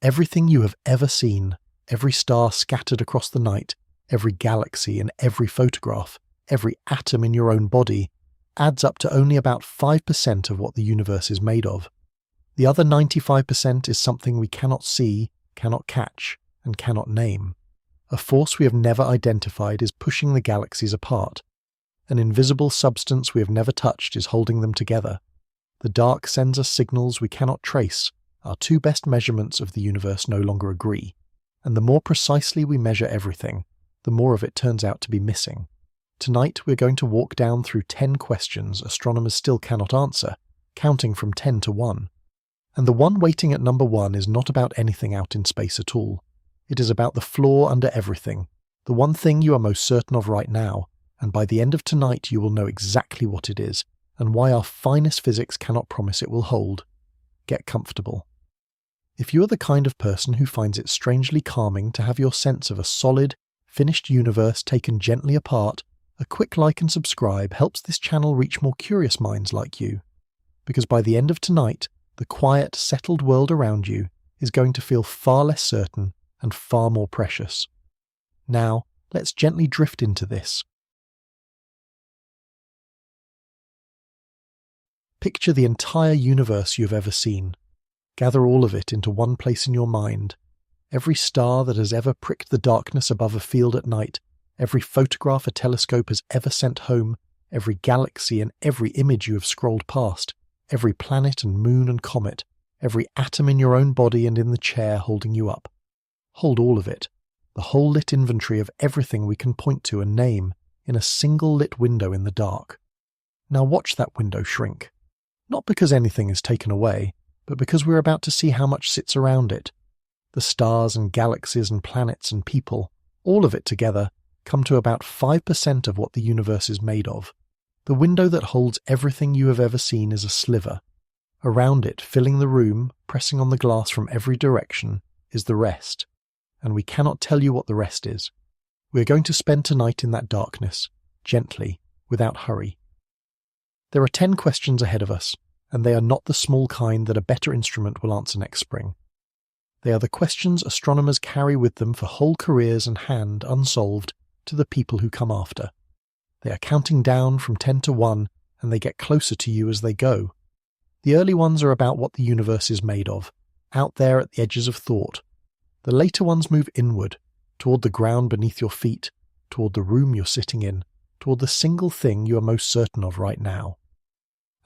Everything you have ever seen, every star scattered across the night, every galaxy in every photograph, every atom in your own body, adds up to only about 5% of what the universe is made of. The other 95% is something we cannot see, cannot catch, and cannot name. A force we have never identified is pushing the galaxies apart. An invisible substance we have never touched is holding them together. The dark sends us signals we cannot trace. Our two best measurements of the universe no longer agree. And the more precisely we measure everything, the more of it turns out to be missing. Tonight we're going to walk down through 10 questions astronomers still cannot answer, counting from 10 to 1. And the one waiting at number 1 is not about anything out in space at all. It is about the flaw under everything, the one thing you are most certain of right now, and by the end of tonight you will know exactly what it is, and why our finest physics cannot promise it will hold. Get comfortable. If you are the kind of person who finds it strangely calming to have your sense of a solid, finished universe taken gently apart, a quick like and subscribe helps this channel reach more curious minds like you. Because by the end of tonight, the quiet, settled world around you is going to feel far less certain and far more precious. Now, let's gently drift into this. Picture the entire universe you have ever seen. Gather all of it into one place in your mind. Every star that has ever pricked the darkness above a field at night, every photograph a telescope has ever sent home, every galaxy and every image you have scrolled past, every planet and moon and comet, every atom in your own body and in the chair holding you up. Hold all of it, the whole lit inventory of everything we can point to and name, in a single lit window in the dark. Now watch that window shrink. Not because anything is taken away, but because we're about to see how much sits around it. The stars and galaxies and planets and people, all of it together, come to about 5% of what the universe is made of. The window that holds everything you have ever seen is a sliver. Around it, filling the room, pressing on the glass from every direction, is the rest. And we cannot tell you what the rest is. We are going to spend tonight in that darkness, gently, without hurry. There are 10 questions ahead of us, and they are not the small kind that a better instrument will answer next spring. They are the questions astronomers carry with them for whole careers and hand, unsolved, to the people who come after. They are counting down from 10 to 1, and they get closer to you as they go. The early ones are about what the universe is made of, out there at the edges of thought. The later ones move inward, toward the ground beneath your feet, toward the room you're sitting in, toward the single thing you are most certain of right now.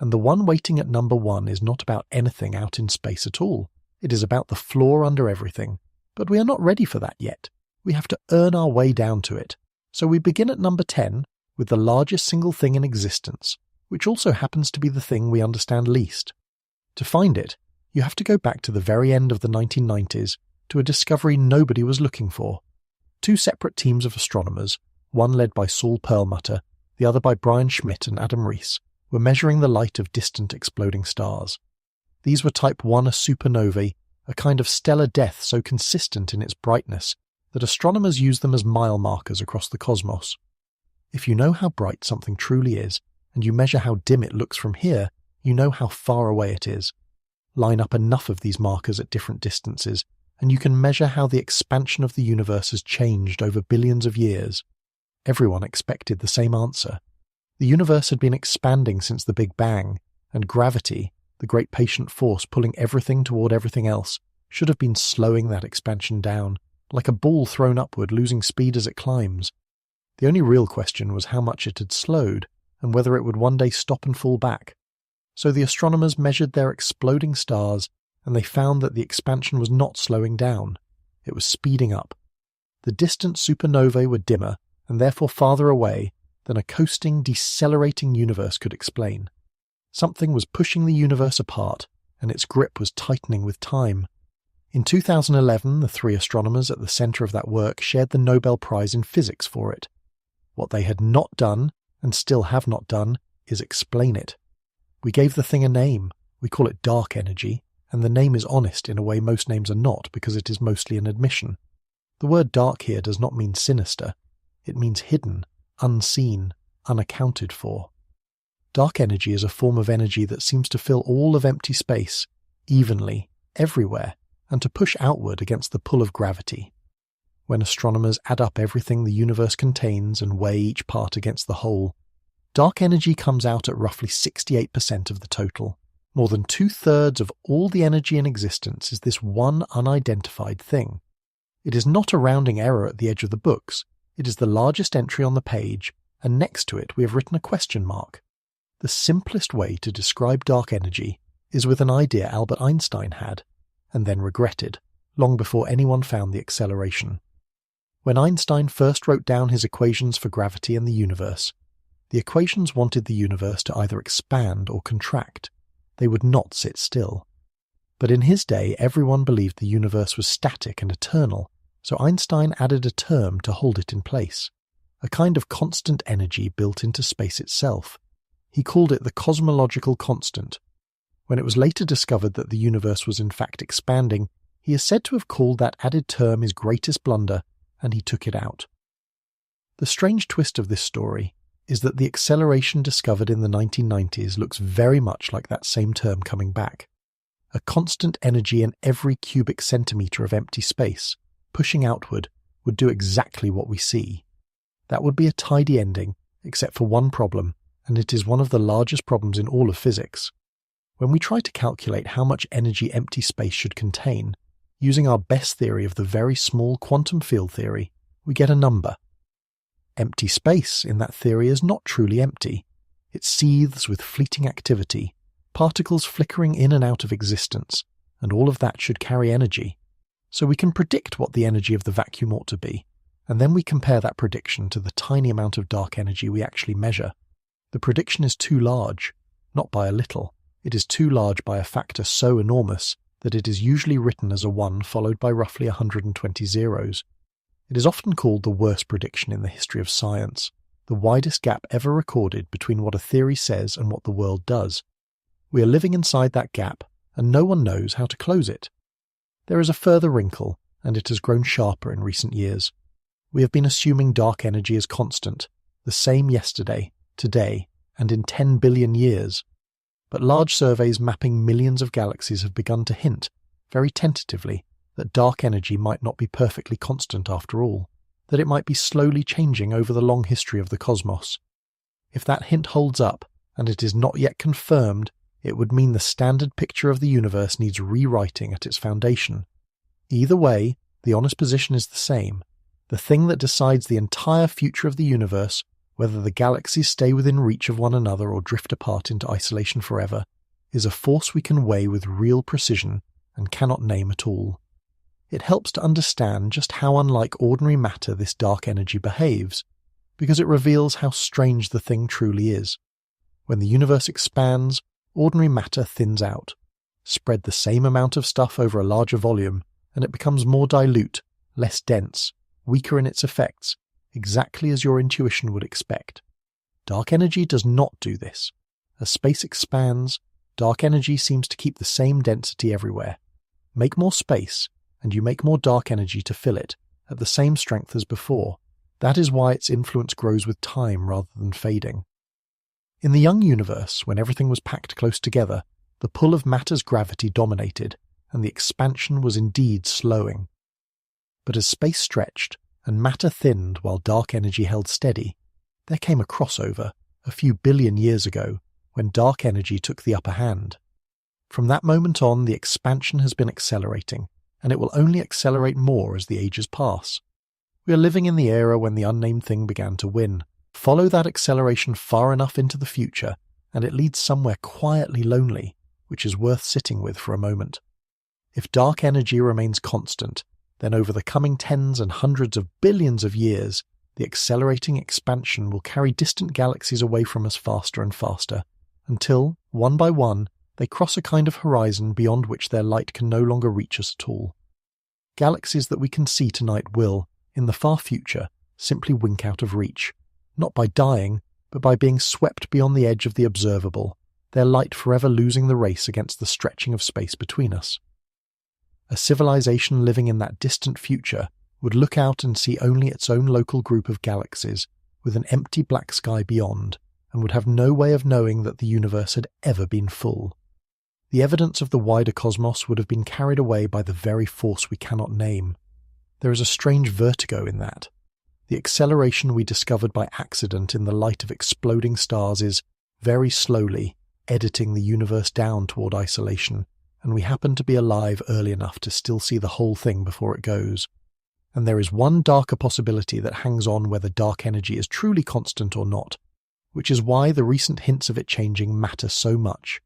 And the one waiting at number 1 is not about anything out in space at all. It is about the floor under everything. But we are not ready for that yet. We have to earn our way down to it. So we begin at number 10 with the largest single thing in existence, which also happens to be the thing we understand least. To find it, you have to go back to the very end of the 1990s to a discovery nobody was looking for. 2 separate teams of astronomers, one led by Saul Perlmutter, the other by Brian Schmidt and Adam Rees, were measuring the light of distant exploding stars. These were Type 1 supernovae, a kind of stellar death so consistent in its brightness that astronomers use them as mile markers across the cosmos. If you know how bright something truly is, and you measure how dim it looks from here, you know how far away it is. Line up enough of these markers at different distances, and you can measure how the expansion of the universe has changed over billions of years. Everyone expected the same answer. The universe had been expanding since the Big Bang, and gravity, the great patient force pulling everything toward everything else, should have been slowing that expansion down, like a ball thrown upward losing speed as it climbs. The only real question was how much it had slowed, and whether it would one day stop and fall back. So the astronomers measured their exploding stars, and they found that the expansion was not slowing down. It was speeding up. The distant supernovae were dimmer, and therefore farther away, than a coasting, decelerating universe could explain. Something was pushing the universe apart, and its grip was tightening with time. In 2011, the 3 astronomers at the center of that work shared the Nobel Prize in Physics for it. What they had not done, and still have not done, is explain it. We gave the thing a name. We call it dark energy, and the name is honest in a way most names are not because it is mostly an admission. The word dark here does not mean sinister. It means hidden, unseen, unaccounted for. Dark energy is a form of energy that seems to fill all of empty space, evenly, everywhere, and to push outward against the pull of gravity. When astronomers add up everything the universe contains and weigh each part against the whole, dark energy comes out at roughly 68% of the total. More than 2/3 of all the energy in existence is this one unidentified thing. It is not a rounding error at the edge of the books, it is the largest entry on the page, and next to it we have written a question mark. The simplest way to describe dark energy is with an idea Albert Einstein had, and then regretted, long before anyone found the acceleration. When Einstein first wrote down his equations for gravity and the universe, the equations wanted the universe to either expand or contract. They would not sit still. But in his day, everyone believed the universe was static and eternal, so Einstein added a term to hold it in place, a kind of constant energy built into space itself. He called it the cosmological constant. When it was later discovered that the universe was in fact expanding, he is said to have called that added term his greatest blunder, and he took it out. The strange twist of this story is that the acceleration discovered in the 1990s looks very much like that same term coming back. A constant energy in every cubic centimetre of empty space, pushing outward, would do exactly what we see. That would be a tidy ending, except for one problem, and it is one of the largest problems in all of physics. When we try to calculate how much energy empty space should contain, using our best theory of the very small quantum field theory, we get a number. Empty space in that theory is not truly empty. It seethes with fleeting activity, particles flickering in and out of existence, and all of that should carry energy. So we can predict what the energy of the vacuum ought to be, and then we compare that prediction to the tiny amount of dark energy we actually measure. The prediction is too large, not by a little. It is too large by a factor so enormous that it is usually written as a 1 followed by roughly 120 zeros. It is often called the worst prediction in the history of science, the widest gap ever recorded between what a theory says and what the world does. We are living inside that gap, and no one knows how to close it. There is a further wrinkle, and it has grown sharper in recent years. We have been assuming dark energy is constant, the same yesterday, today, and in 10 billion years. But large surveys mapping millions of galaxies have begun to hint, very tentatively, that dark energy might not be perfectly constant after all, that it might be slowly changing over the long history of the cosmos. If that hint holds up, and it is not yet confirmed, it would mean the standard picture of the universe needs rewriting at its foundation. Either way, the honest position is the same. The thing that decides the entire future of the universe, whether the galaxies stay within reach of one another or drift apart into isolation forever, is a force we can weigh with real precision and cannot name at all. It helps to understand just how unlike ordinary matter this dark energy behaves, because it reveals how strange the thing truly is. When the universe expands, ordinary matter thins out. Spread the same amount of stuff over a larger volume, and it becomes more dilute, less dense, weaker in its effects, exactly as your intuition would expect. Dark energy does not do this. As space expands, dark energy seems to keep the same density everywhere. Make more space, and you make more dark energy to fill it, at the same strength as before. That is why its influence grows with time rather than fading. In the young universe, when everything was packed close together, the pull of matter's gravity dominated, and the expansion was indeed slowing. But as space stretched, and matter thinned while dark energy held steady, there came a crossover, a few billion years ago, when dark energy took the upper hand. From that moment on, the expansion has been accelerating, and it will only accelerate more as the ages pass. We are living in the era when the unnamed thing began to win. Follow that acceleration far enough into the future, and it leads somewhere quietly lonely, which is worth sitting with for a moment. If dark energy remains constant, then over the coming tens and hundreds of billions of years, the accelerating expansion will carry distant galaxies away from us faster and faster, until, one by one, they cross a kind of horizon beyond which their light can no longer reach us at all. Galaxies that we can see tonight will, in the far future, simply wink out of reach, not by dying, but by being swept beyond the edge of the observable, their light forever losing the race against the stretching of space between us. A civilization living in that distant future would look out and see only its own local group of galaxies, with an empty black sky beyond, and would have no way of knowing that the universe had ever been full. the evidence of the wider cosmos would have been carried away by the very force we cannot name. There is a strange vertigo in that. The acceleration we discovered by accident in the light of exploding stars is, very slowly, editing the universe down toward isolation, and we happen to be alive early enough to still see the whole thing before it goes. And there is one darker possibility that hangs on whether dark energy is truly constant or not, which is why the recent hints of it changing matter so much.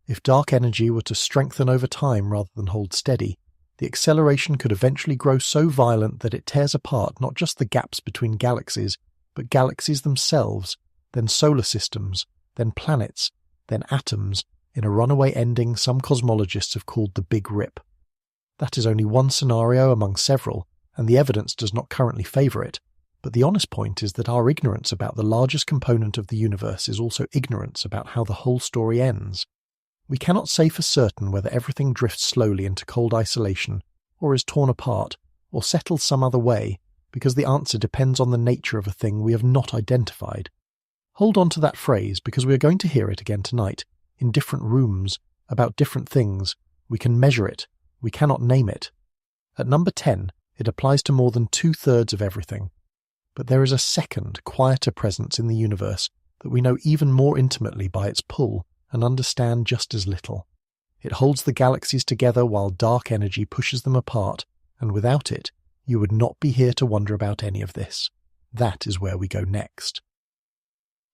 If dark energy were to strengthen over time rather than hold steady, the acceleration could eventually grow so violent that it tears apart not just the gaps between galaxies, but galaxies themselves, then solar systems, then planets, then atoms, in a runaway ending some cosmologists have called the Big Rip. That is only one scenario among several, and the evidence does not currently favour it, but the honest point is that our ignorance about the largest component of the universe is also ignorance about how the whole story ends. We cannot say for certain whether everything drifts slowly into cold isolation, or is torn apart, or settles some other way, because the answer depends on the nature of a thing we have not identified. Hold on to that phrase, because we are going to hear it again tonight, in different rooms, about different things. We can measure it, we cannot name it. At number 10, it applies to more than 2/3 of everything. But there is a second, quieter presence in the universe that we know even more intimately by its pull, and understand just as little. It holds the galaxies together while dark energy pushes them apart, and without it, you would not be here to wonder about any of this. That is where we go next.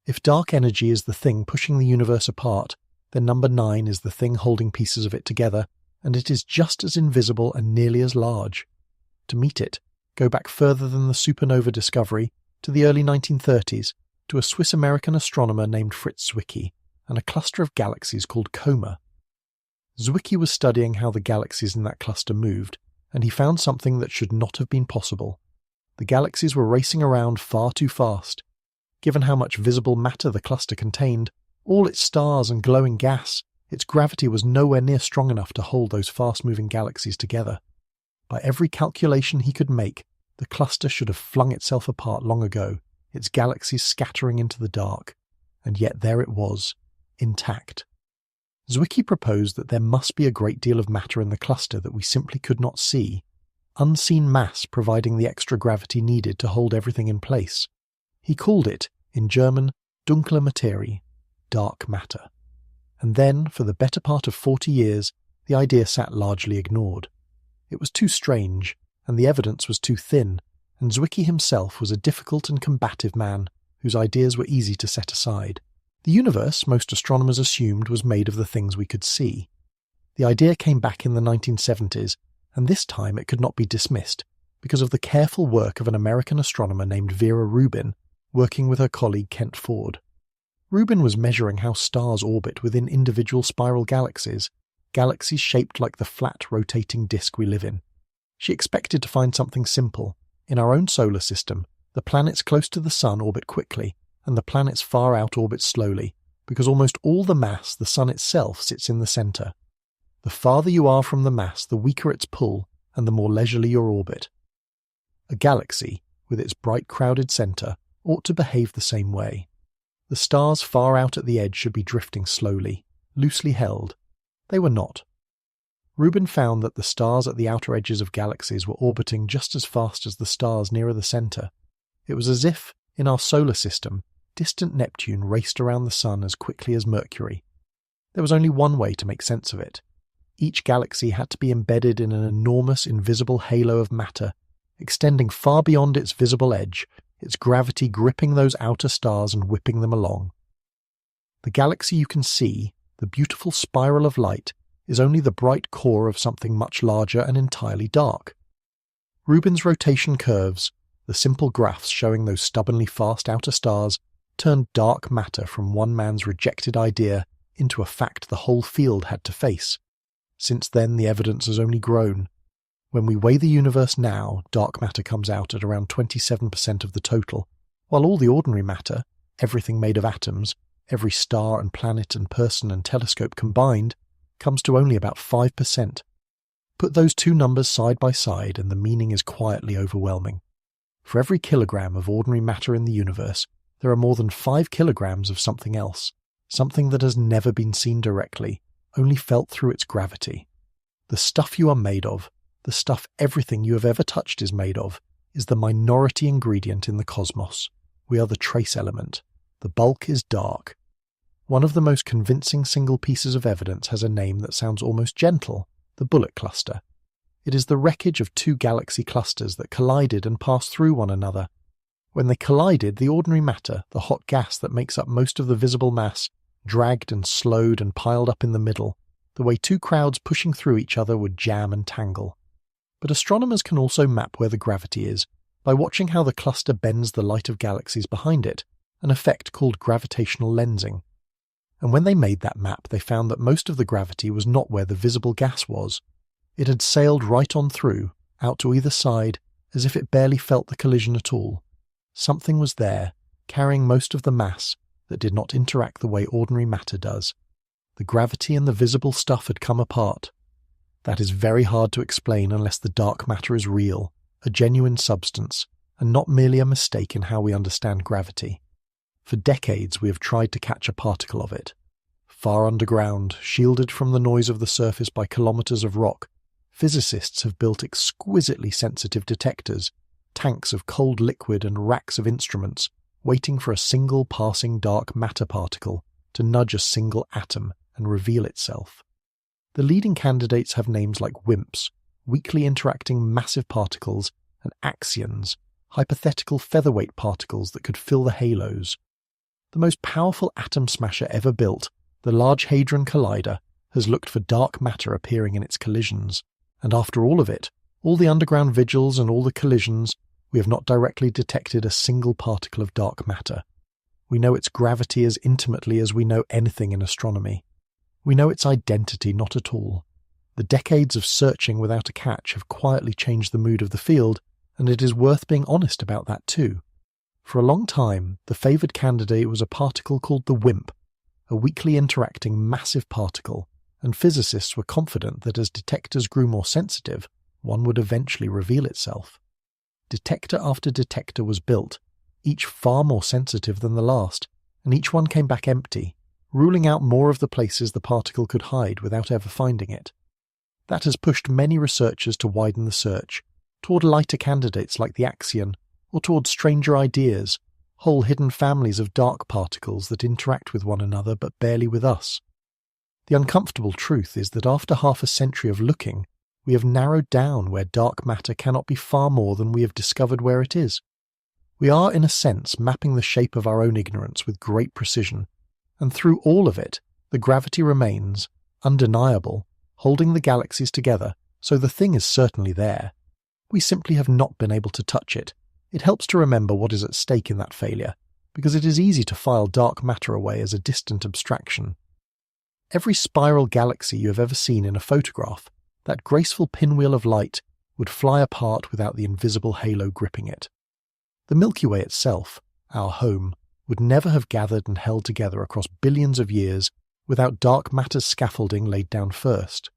If dark energy is the thing pushing the universe apart, then number 9 is the thing holding pieces of it together, and it is just as invisible and nearly as large. To meet it, go back further than the supernova discovery, to the early 1930s, to a Swiss-American astronomer named Fritz Zwicky, and a cluster of galaxies called Coma. Zwicky was studying how the galaxies in that cluster moved, and he found something that should not have been possible. The galaxies were racing around far too fast. Given how much visible matter the cluster contained, all its stars and glowing gas, its gravity was nowhere near strong enough to hold those fast-moving galaxies together. By every calculation he could make, the cluster should have flung itself apart long ago, its galaxies scattering into the dark. And yet there it was, intact. Zwicky proposed that there must be a great deal of matter in the cluster that we simply could not see, unseen mass providing the extra gravity needed to hold everything in place. He called it, in German, dunkle Materie, dark matter. And then, for the better part of 40 years, the idea sat largely ignored. It was too strange, and the evidence was too thin, and Zwicky himself was a difficult and combative man, whose ideas were easy to set aside. The universe, most astronomers assumed, was made of the things we could see. The idea came back in the 1970s, and this time it could not be dismissed, because of the careful work of an American astronomer named Vera Rubin, working with her colleague Kent Ford. Rubin was measuring how stars orbit within individual spiral galaxies shaped like the flat, rotating disk we live in. She expected to find something simple. In our own solar system, the planets close to the Sun orbit quickly, and the planets far out orbit slowly, because almost all the mass, the Sun itself, sits in the centre. The farther you are from the mass, the weaker its pull, and the more leisurely your orbit. A galaxy, with its bright crowded centre, ought to behave the same way. The stars far out at the edge should be drifting slowly, loosely held. They were not. Rubin found that the stars at the outer edges of galaxies were orbiting just as fast as the stars nearer the centre. It was as if, in our solar system, distant Neptune raced around the Sun as quickly as Mercury. There was only one way to make sense of it. Each galaxy had to be embedded in an enormous invisible halo of matter, extending far beyond its visible edge, its gravity gripping those outer stars and whipping them along. The galaxy you can see, the beautiful spiral of light, is only the bright core of something much larger and entirely dark. Rubin's rotation curves, the simple graphs showing those stubbornly fast outer stars, turned dark matter from one man's rejected idea into a fact the whole field had to face. Since then, the evidence has only grown. When we weigh the universe now, dark matter comes out at around 27% of the total, while all the ordinary matter, everything made of atoms, every star and planet and person and telescope combined, comes to only about 5%. Put those two numbers side by side and the meaning is quietly overwhelming. For every kilogram of ordinary matter in the universe, there are more than 5 kilograms of something else, something that has never been seen directly, only felt through its gravity. The stuff you are made of, the stuff everything you have ever touched is made of, is the minority ingredient in the cosmos. We are the trace element. The bulk is dark. One of the most convincing single pieces of evidence has a name that sounds almost gentle, the bullet cluster. It is the wreckage of two galaxy clusters that collided and passed through one another. When they collided, the ordinary matter, the hot gas that makes up most of the visible mass, dragged and slowed and piled up in the middle, the way two crowds pushing through each other would jam and tangle. But astronomers can also map where the gravity is by watching how the cluster bends the light of galaxies behind it, an effect called gravitational lensing. And when they made that map, they found that most of the gravity was not where the visible gas was. It had sailed right on through, out to either side, as if it barely felt the collision at all. Something was there, carrying most of the mass, that did not interact the way ordinary matter does. The gravity and the visible stuff had come apart. That is very hard to explain unless the dark matter is real, a genuine substance, and not merely a mistake in how we understand gravity. For decades we have tried to catch a particle of it. Far underground, shielded from the noise of the surface by kilometers of rock, physicists have built exquisitely sensitive detectors, tanks of cold liquid and racks of instruments, waiting for a single passing dark matter particle to nudge a single atom and reveal itself. The leading candidates have names like WIMPs, weakly interacting massive particles, and axions, hypothetical featherweight particles that could fill the halos. The most powerful atom smasher ever built, the Large Hadron Collider, has looked for dark matter appearing in its collisions. And after all of it, all the underground vigils and all the collisions, we have not directly detected a single particle of dark matter. We know its gravity as intimately as we know anything in astronomy. We know its identity not at all. The decades of searching without a catch have quietly changed the mood of the field, and it is worth being honest about that too. For a long time, the favoured candidate was a particle called the WIMP, a weakly interacting massive particle, and physicists were confident that as detectors grew more sensitive, one would eventually reveal itself. Detector after detector was built, each far more sensitive than the last, and each one came back empty, ruling out more of the places the particle could hide without ever finding it. That has pushed many researchers to widen the search, toward lighter candidates like the axion, or toward stranger ideas, whole hidden families of dark particles that interact with one another but barely with us. The uncomfortable truth is that after half a century of looking, we have narrowed down where dark matter cannot be far more than we have discovered where it is. We are, in a sense, mapping the shape of our own ignorance with great precision, and through all of it, the gravity remains, undeniable, holding the galaxies together, so the thing is certainly there. We simply have not been able to touch it. It helps to remember what is at stake in that failure, because it is easy to file dark matter away as a distant abstraction. Every spiral galaxy you have ever seen in a photograph, that graceful pinwheel of light, would fly apart without the invisible halo gripping it. The Milky Way itself, our home, would never have gathered and held together across billions of years without dark matter's scaffolding laid down first.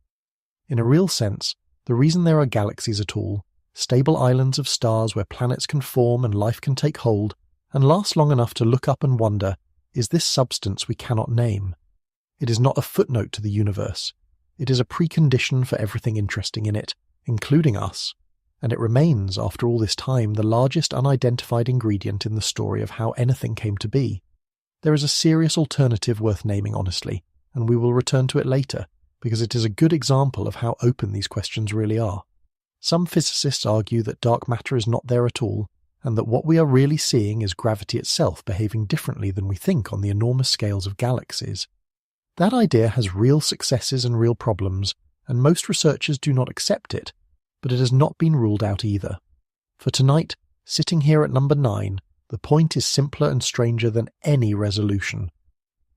In a real sense, the reason there are galaxies at all, stable islands of stars where planets can form and life can take hold and last long enough to look up and wonder, is this substance we cannot name. It is not a footnote to the universe. It is a precondition for everything interesting in it, including us, and it remains, after all this time, the largest unidentified ingredient in the story of how anything came to be. There is a serious alternative worth naming honestly, and we will return to it later, because it is a good example of how open these questions really are. Some physicists argue that dark matter is not there at all, and that what we are really seeing is gravity itself behaving differently than we think on the enormous scales of galaxies. That idea has real successes and real problems, and most researchers do not accept it, but it has not been ruled out either. For tonight, sitting here at number 9, the point is simpler and stranger than any resolution.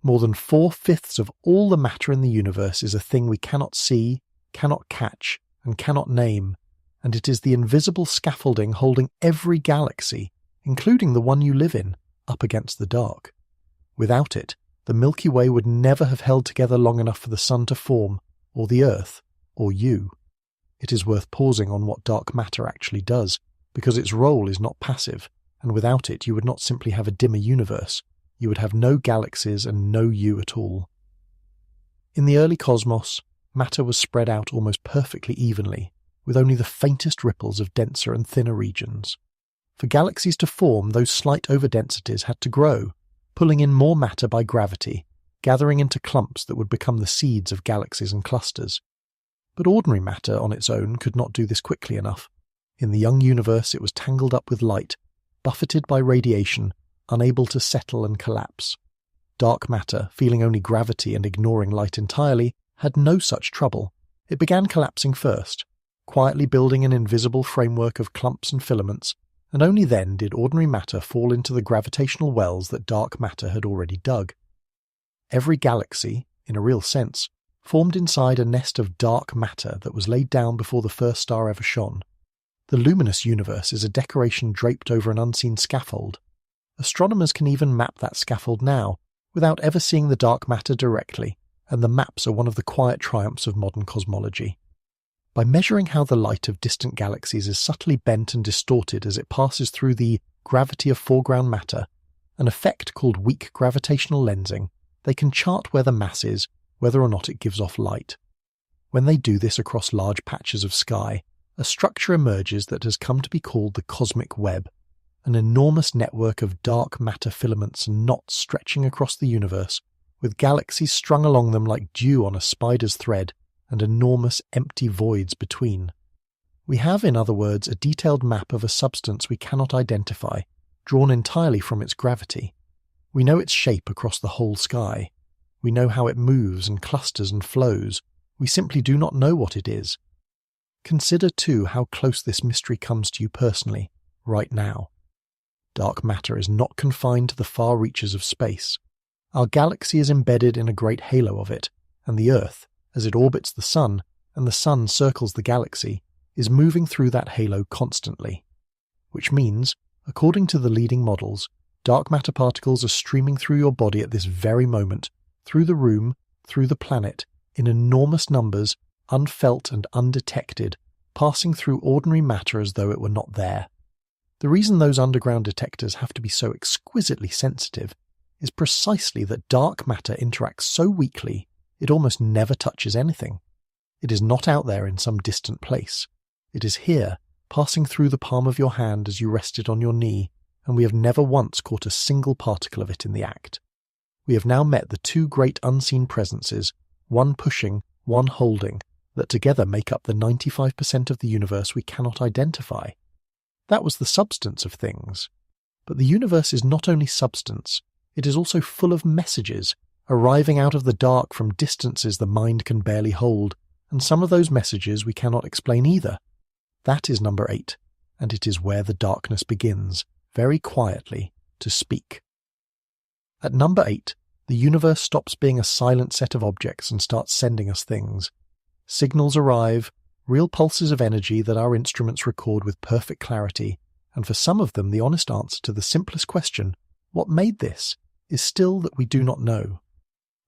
More than 4/5 of all the matter in the universe is a thing we cannot see, cannot catch, and cannot name, and it is the invisible scaffolding holding every galaxy, including the one you live in, up against the dark. Without it, the Milky Way would never have held together long enough for the Sun to form, or the Earth, or you. It is worth pausing on what dark matter actually does, because its role is not passive, and without it you would not simply have a dimmer universe, you would have no galaxies and no you at all. In the early cosmos, matter was spread out almost perfectly evenly, with only the faintest ripples of denser and thinner regions. For galaxies to form, those slight overdensities had to grow, pulling in more matter by gravity, gathering into clumps that would become the seeds of galaxies and clusters. But ordinary matter on its own could not do this quickly enough. In the young universe it was tangled up with light, buffeted by radiation, unable to settle and collapse. Dark matter, feeling only gravity and ignoring light entirely, had no such trouble. It began collapsing first, quietly building an invisible framework of clumps and filaments, and only then did ordinary matter fall into the gravitational wells that dark matter had already dug. Every galaxy, in a real sense, formed inside a nest of dark matter that was laid down before the first star ever shone. The luminous universe is a decoration draped over an unseen scaffold. Astronomers can even map that scaffold now, without ever seeing the dark matter directly, and the maps are one of the quiet triumphs of modern cosmology. By measuring how the light of distant galaxies is subtly bent and distorted as it passes through the gravity of foreground matter, an effect called weak gravitational lensing, they can chart where the mass is, whether or not it gives off light. When they do this across large patches of sky, a structure emerges that has come to be called the cosmic web, an enormous network of dark matter filaments and knots stretching across the universe, with galaxies strung along them like dew on a spider's thread, and enormous empty voids between. We have, in other words, a detailed map of a substance we cannot identify, drawn entirely from its gravity. We know its shape across the whole sky. We know how it moves and clusters and flows. We simply do not know what it is. Consider, too, how close this mystery comes to you personally, right now. Dark matter is not confined to the far reaches of space. Our galaxy is embedded in a great halo of it, and the Earth, as it orbits the Sun, and the Sun circles the galaxy, is moving through that halo constantly. Which means, according to the leading models, dark matter particles are streaming through your body at this very moment, through the room, through the planet, in enormous numbers, unfelt and undetected, passing through ordinary matter as though it were not there. The reason those underground detectors have to be so exquisitely sensitive is precisely that dark matter interacts so weakly it almost never touches anything. It is not out there in some distant place. It is here, passing through the palm of your hand as you rest it on your knee, and we have never once caught a single particle of it in the act. We have now met the two great unseen presences, one pushing, one holding, that together make up the 95% of the universe we cannot identify. That was the substance of things. But the universe is not only substance, it is also full of messages, arriving out of the dark from distances the mind can barely hold, and some of those messages we cannot explain either. That is number 8, and it is where the darkness begins, very quietly, to speak. At number 8, the universe stops being a silent set of objects and starts sending us things. Signals arrive, real pulses of energy that our instruments record with perfect clarity, and for some of them the honest answer to the simplest question, what made this, is still that we do not know.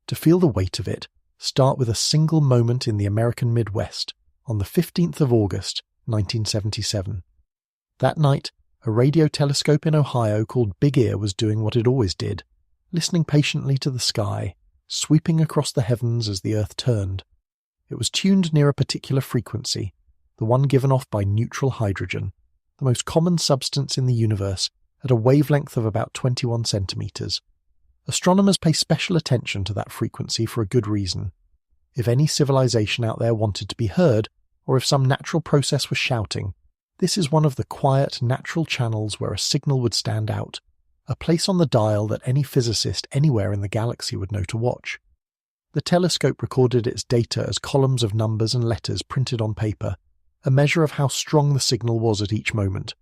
To feel the weight of it, start with a single moment in the American Midwest, on the 15th of August, 1977. That night, a radio telescope in Ohio called Big Ear was doing what it always did, listening patiently to the sky, sweeping across the heavens as the Earth turned. It was tuned near a particular frequency, the one given off by neutral hydrogen, the most common substance in the universe, at a wavelength of about 21 centimeters. Astronomers pay special attention to that frequency for a good reason. If any civilization out there wanted to be heard, or if some natural process was shouting, this is one of the quiet, natural channels where a signal would stand out, a place on the dial that any physicist anywhere in the galaxy would know to watch. The telescope recorded its data as columns of numbers and letters printed on paper, a measure of how strong the signal was at each moment.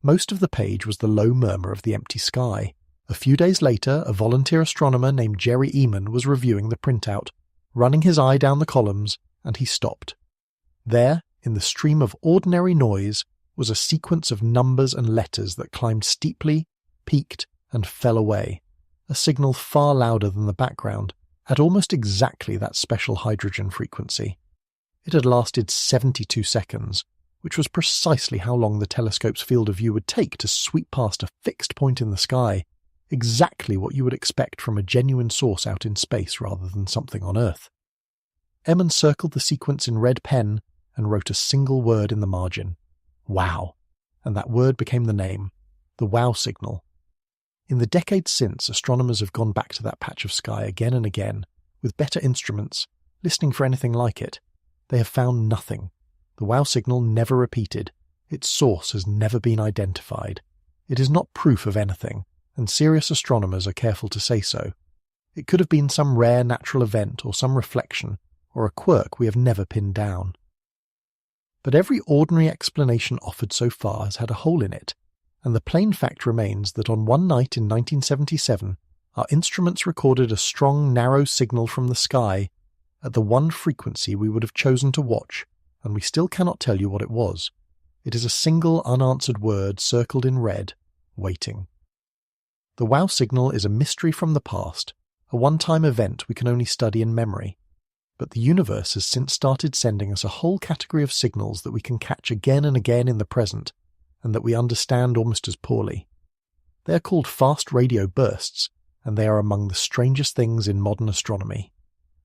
Most of the page was the low murmur of the empty sky. A few days later, a volunteer astronomer named Jerry Eman was reviewing the printout, running his eye down the columns, and he stopped. There, in the stream of ordinary noise, was a sequence of numbers and letters that climbed steeply, peaked, and fell away, a signal far louder than the background, at almost exactly that special hydrogen frequency. It had lasted 72 seconds, which was precisely how long the telescope's field of view would take to sweep past a fixed point in the sky, exactly what you would expect from a genuine source out in space rather than something on Earth. Eamon circled the sequence in red pen and wrote a single word in the margin. Wow. And that word became the name, the WOW signal. In the decades since, astronomers have gone back to that patch of sky again and again, with better instruments, listening for anything like it. They have found nothing. The WOW signal never repeated. Its source has never been identified. It is not proof of anything, and serious astronomers are careful to say so. It could have been some rare natural event or some reflection, or a quirk we have never pinned down. But every ordinary explanation offered so far has had a hole in it, and the plain fact remains that on one night in 1977, our instruments recorded a strong, narrow signal from the sky at the one frequency we would have chosen to watch, and we still cannot tell you what it was. It is a single unanswered word circled in red, waiting. The WOW signal is a mystery from the past, a one-time event we can only study in memory. But the universe has since started sending us a whole category of signals that we can catch again and again in the present, and that we understand almost as poorly. They are called fast radio bursts, and they are among the strangest things in modern astronomy.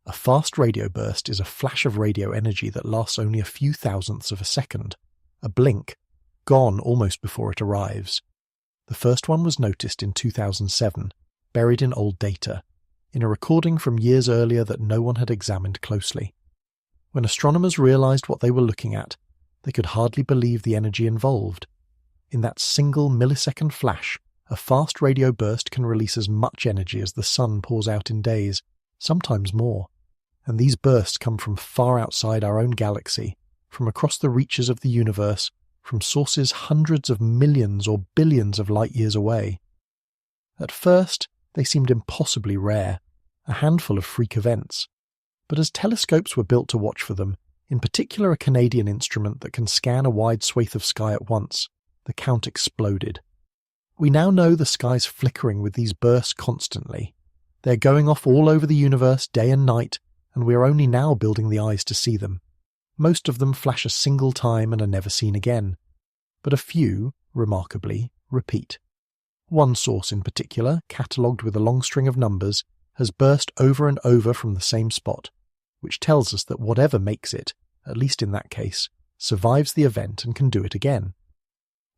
A fast radio burst is a flash of radio energy that lasts only a few thousandths of a second, a blink, gone almost before it arrives. The first one was noticed in 2007, buried in old data, in a recording from years earlier that no one had examined closely. When astronomers realized what they were looking at, they could hardly believe the energy involved. In that single millisecond flash, a fast radio burst can release as much energy as the sun pours out in days, sometimes more. And these bursts come from far outside our own galaxy, from across the reaches of the universe, from sources hundreds of millions or billions of light years away. At first, they seemed impossibly rare, a handful of freak events. But as telescopes were built to watch for them, in particular a Canadian instrument that can scan a wide swathe of sky at once, the count exploded. We now know the sky's flickering with these bursts constantly. They're going off all over the universe day and night, and we are only now building the eyes to see them. Most of them flash a single time and are never seen again. But a few, remarkably, repeat. One source in particular, catalogued with a long string of numbers, has burst over and over from the same spot, which tells us that whatever makes it, at least in that case, survives the event and can do it again.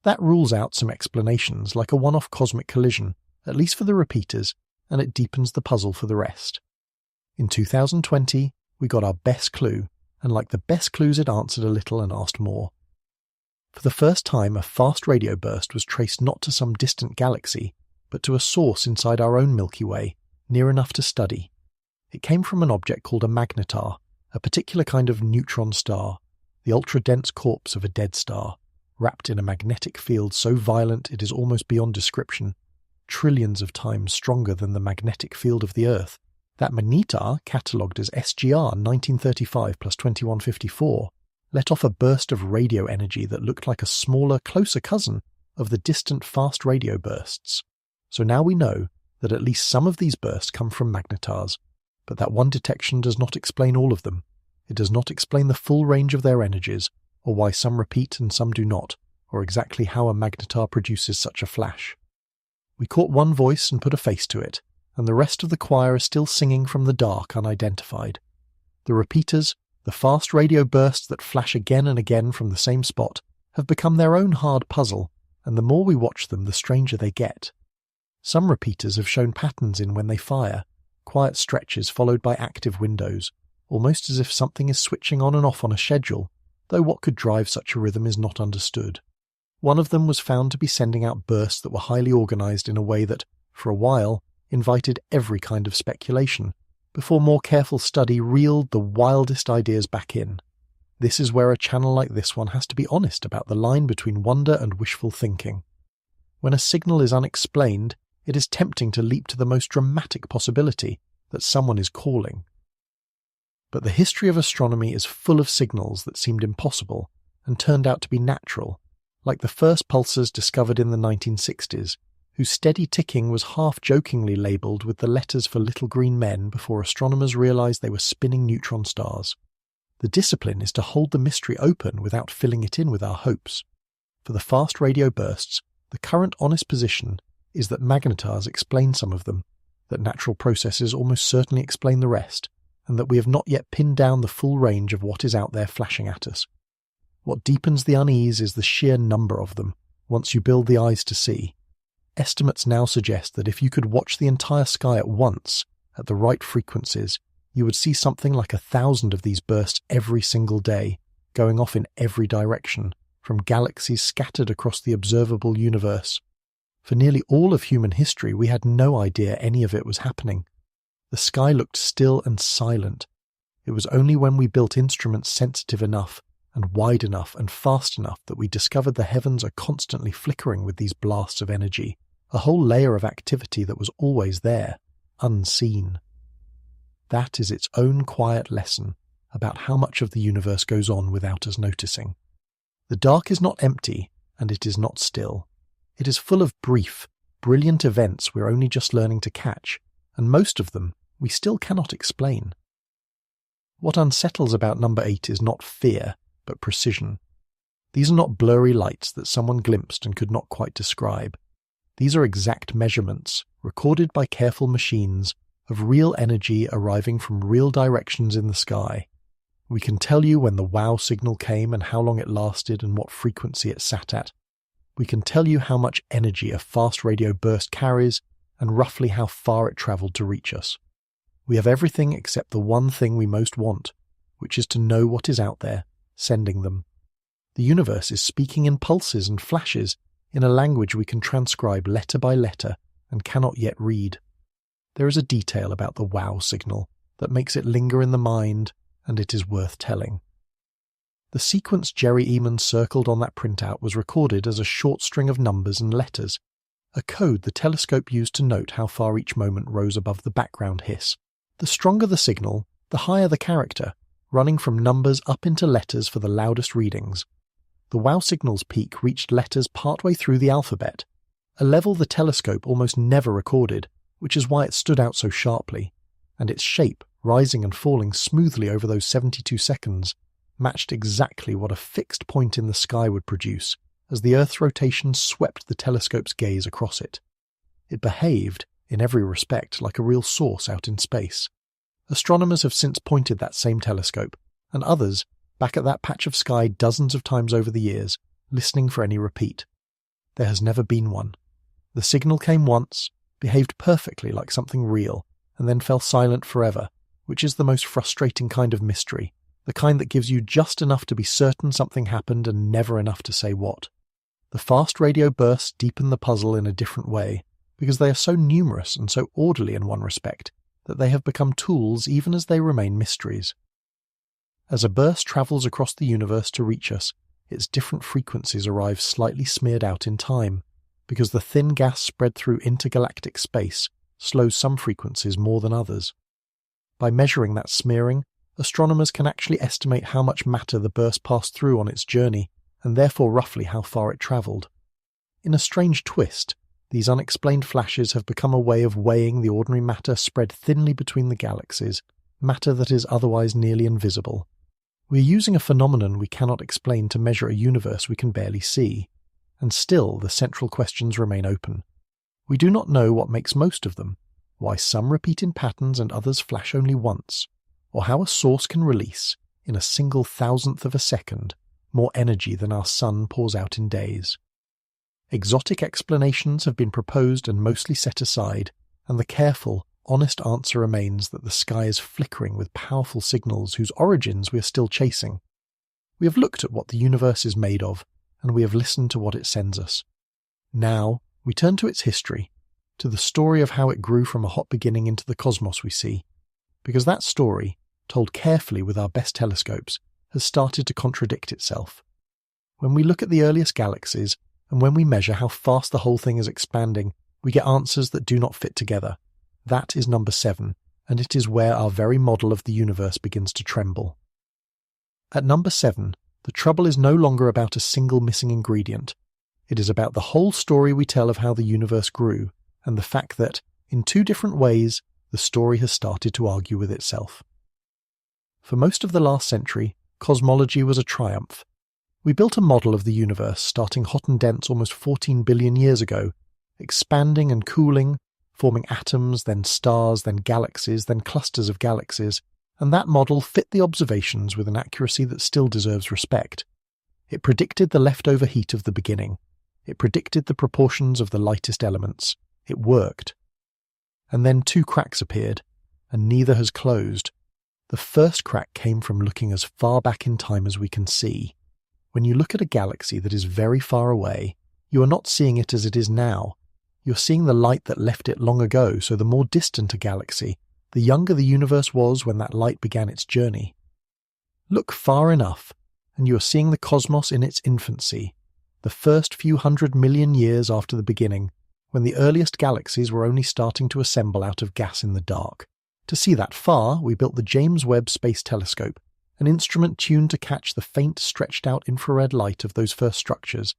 That rules out some explanations like a one-off cosmic collision, at least for the repeaters, and it deepens the puzzle for the rest. In 2020, we got our best clue, and like the best clues it answered a little and asked more. For the first time, a fast radio burst was traced not to some distant galaxy, but to a source inside our own Milky Way, near enough to study. It came from an object called a magnetar, a particular kind of neutron star, the ultra-dense corpse of a dead star, wrapped in a magnetic field so violent it is almost beyond description, trillions of times stronger than the magnetic field of the Earth. That magnetar, catalogued as SGR 1935 plus 2154, let off a burst of radio energy that looked like a smaller, closer cousin of the distant fast radio bursts. So now we know that at least some of these bursts come from magnetars, but that one detection does not explain all of them. It does not explain the full range of their energies, or why some repeat and some do not, or exactly how a magnetar produces such a flash. We caught one voice and put a face to it, and the rest of the choir is still singing from the dark unidentified. The repeaters, the fast radio bursts that flash again and again from the same spot, have become their own hard puzzle, and the more we watch them, the stranger they get. Some repeaters have shown patterns in when they fire, quiet stretches followed by active windows, almost as if something is switching on and off on a schedule, though what could drive such a rhythm is not understood. One of them was found to be sending out bursts that were highly organized in a way that, for a while, invited every kind of speculation, before more careful study reeled the wildest ideas back in. This is where a channel like this one has to be honest about the line between wonder and wishful thinking. When a signal is unexplained, it is tempting to leap to the most dramatic possibility that someone is calling. But the history of astronomy is full of signals that seemed impossible and turned out to be natural, like the first pulsars discovered in the 1960s, whose steady ticking was half-jokingly labelled with the letters for little green men before astronomers realised they were spinning neutron stars. The discipline is to hold the mystery open without filling it in with our hopes. For the fast radio bursts, the current honest position is that magnetars explain some of them, that natural processes almost certainly explain the rest, and that we have not yet pinned down the full range of what is out there flashing at us. What deepens the unease is the sheer number of them, once you build the eyes to see. Estimates now suggest that if you could watch the entire sky at once, at the right frequencies, you would see something like 1,000 of these bursts every single day, going off in every direction, from galaxies scattered across the observable universe. For nearly all of human history, we had no idea any of it was happening. The sky looked still and silent. It was only when we built instruments sensitive enough and wide enough and fast enough that we discovered the heavens are constantly flickering with these blasts of energy, a whole layer of activity that was always there, unseen. That is its own quiet lesson about how much of the universe goes on without us noticing. The dark is not empty, and it is not still. It is full of brief, brilliant events we're only just learning to catch, and most of them we still cannot explain. What unsettles about number 8 is not fear, but precision. These are not blurry lights that someone glimpsed and could not quite describe. These are exact measurements, recorded by careful machines, of real energy arriving from real directions in the sky. We can tell you when the wow signal came and how long it lasted and what frequency it sat at. We can tell you how much energy a fast radio burst carries and roughly how far it travelled to reach us. We have everything except the one thing we most want, which is to know what is out there, sending them. The universe is speaking in pulses and flashes in a language we can transcribe letter by letter and cannot yet read. There is a detail about the wow signal that makes it linger in the mind, and it is worth telling. The sequence Jerry Eamon circled on that printout was recorded as a short string of numbers and letters, a code the telescope used to note how far each moment rose above the background hiss. The stronger the signal, the higher the character, running from numbers up into letters for the loudest readings. The wow signal's peak reached letters partway through the alphabet, a level the telescope almost never recorded, which is why it stood out so sharply, and its shape, rising and falling smoothly over those 72 seconds, matched exactly what a fixed point in the sky would produce as the Earth's rotation swept the telescope's gaze across it. It behaved, in every respect, like a real source out in space. Astronomers have since pointed that same telescope, and others, back at that patch of sky dozens of times over the years, listening for any repeat. There has never been one. The signal came once, behaved perfectly like something real, and then fell silent forever, which is the most frustrating kind of mystery, the kind that gives you just enough to be certain something happened and never enough to say what. The fast radio bursts deepen the puzzle in a different way, because they are so numerous and so orderly in one respect that they have become tools even as they remain mysteries. As a burst travels across the universe to reach us, its different frequencies arrive slightly smeared out in time, because the thin gas spread through intergalactic space slows some frequencies more than others. By measuring that smearing, astronomers can actually estimate how much matter the burst passed through on its journey, and therefore roughly how far it travelled. In a strange twist, these unexplained flashes have become a way of weighing the ordinary matter spread thinly between the galaxies, matter that is otherwise nearly invisible. We are using a phenomenon we cannot explain to measure a universe we can barely see, and still the central questions remain open. We do not know what makes most of them, why some repeat in patterns and others flash only once, or how a source can release, in a single thousandth of a second, more energy than our sun pours out in days. Exotic explanations have been proposed and mostly set aside, and the careful, honest answer remains that the sky is flickering with powerful signals whose origins we are still chasing. We have looked at what the universe is made of, and we have listened to what it sends us. Now, we turn to its history, to the story of how it grew from a hot beginning into the cosmos we see, because that story, told carefully with our best telescopes, has started to contradict itself. When we look at the earliest galaxies, and when we measure how fast the whole thing is expanding, we get answers that do not fit together. That is number 7, and it is where our very model of the universe begins to tremble. At number 7, the trouble is no longer about a single missing ingredient. It is about the whole story we tell of how the universe grew, and the fact that, in 2 different ways, the story has started to argue with itself. For most of the last century, cosmology was a triumph. We built a model of the universe starting hot and dense almost 14 billion years ago, expanding and cooling, forming atoms, then stars, then galaxies, then clusters of galaxies, and that model fit the observations with an accuracy that still deserves respect. It predicted the leftover heat of the beginning. It predicted the proportions of the lightest elements. It worked. And then 2 cracks appeared, and neither has closed. The first crack came from looking as far back in time as we can see. When you look at a galaxy that is very far away, you are not seeing it as it is now. You're seeing the light that left it long ago, so the more distant a galaxy, the younger the universe was when that light began its journey. Look far enough, and you are seeing the cosmos in its infancy, the first few 100 million years after the beginning, when the earliest galaxies were only starting to assemble out of gas in the dark. To see that far, we built the James Webb Space Telescope, an instrument tuned to catch the faint, stretched-out infrared light of those first structures,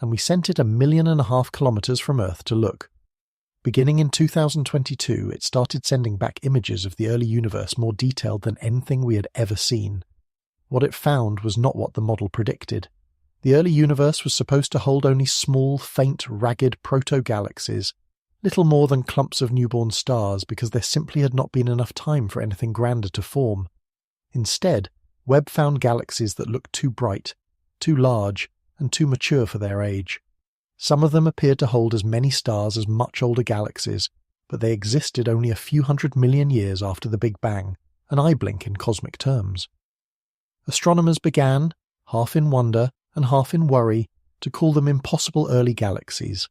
and we sent it 1.5 million kilometers from Earth to look. Beginning in 2022, it started sending back images of the early universe more detailed than anything we had ever seen. What it found was not what the model predicted. The early universe was supposed to hold only small, faint, ragged proto-galaxies, little more than clumps of newborn stars, because there simply had not been enough time for anything grander to form. Instead, Webb found galaxies that looked too bright, too large, and too mature for their age. Some of them appeared to hold as many stars as much older galaxies, but they existed only a few 100 million years after the Big Bang, an eye blink in cosmic terms. Astronomers began, half in wonder and half in worry, to call them impossible early galaxies.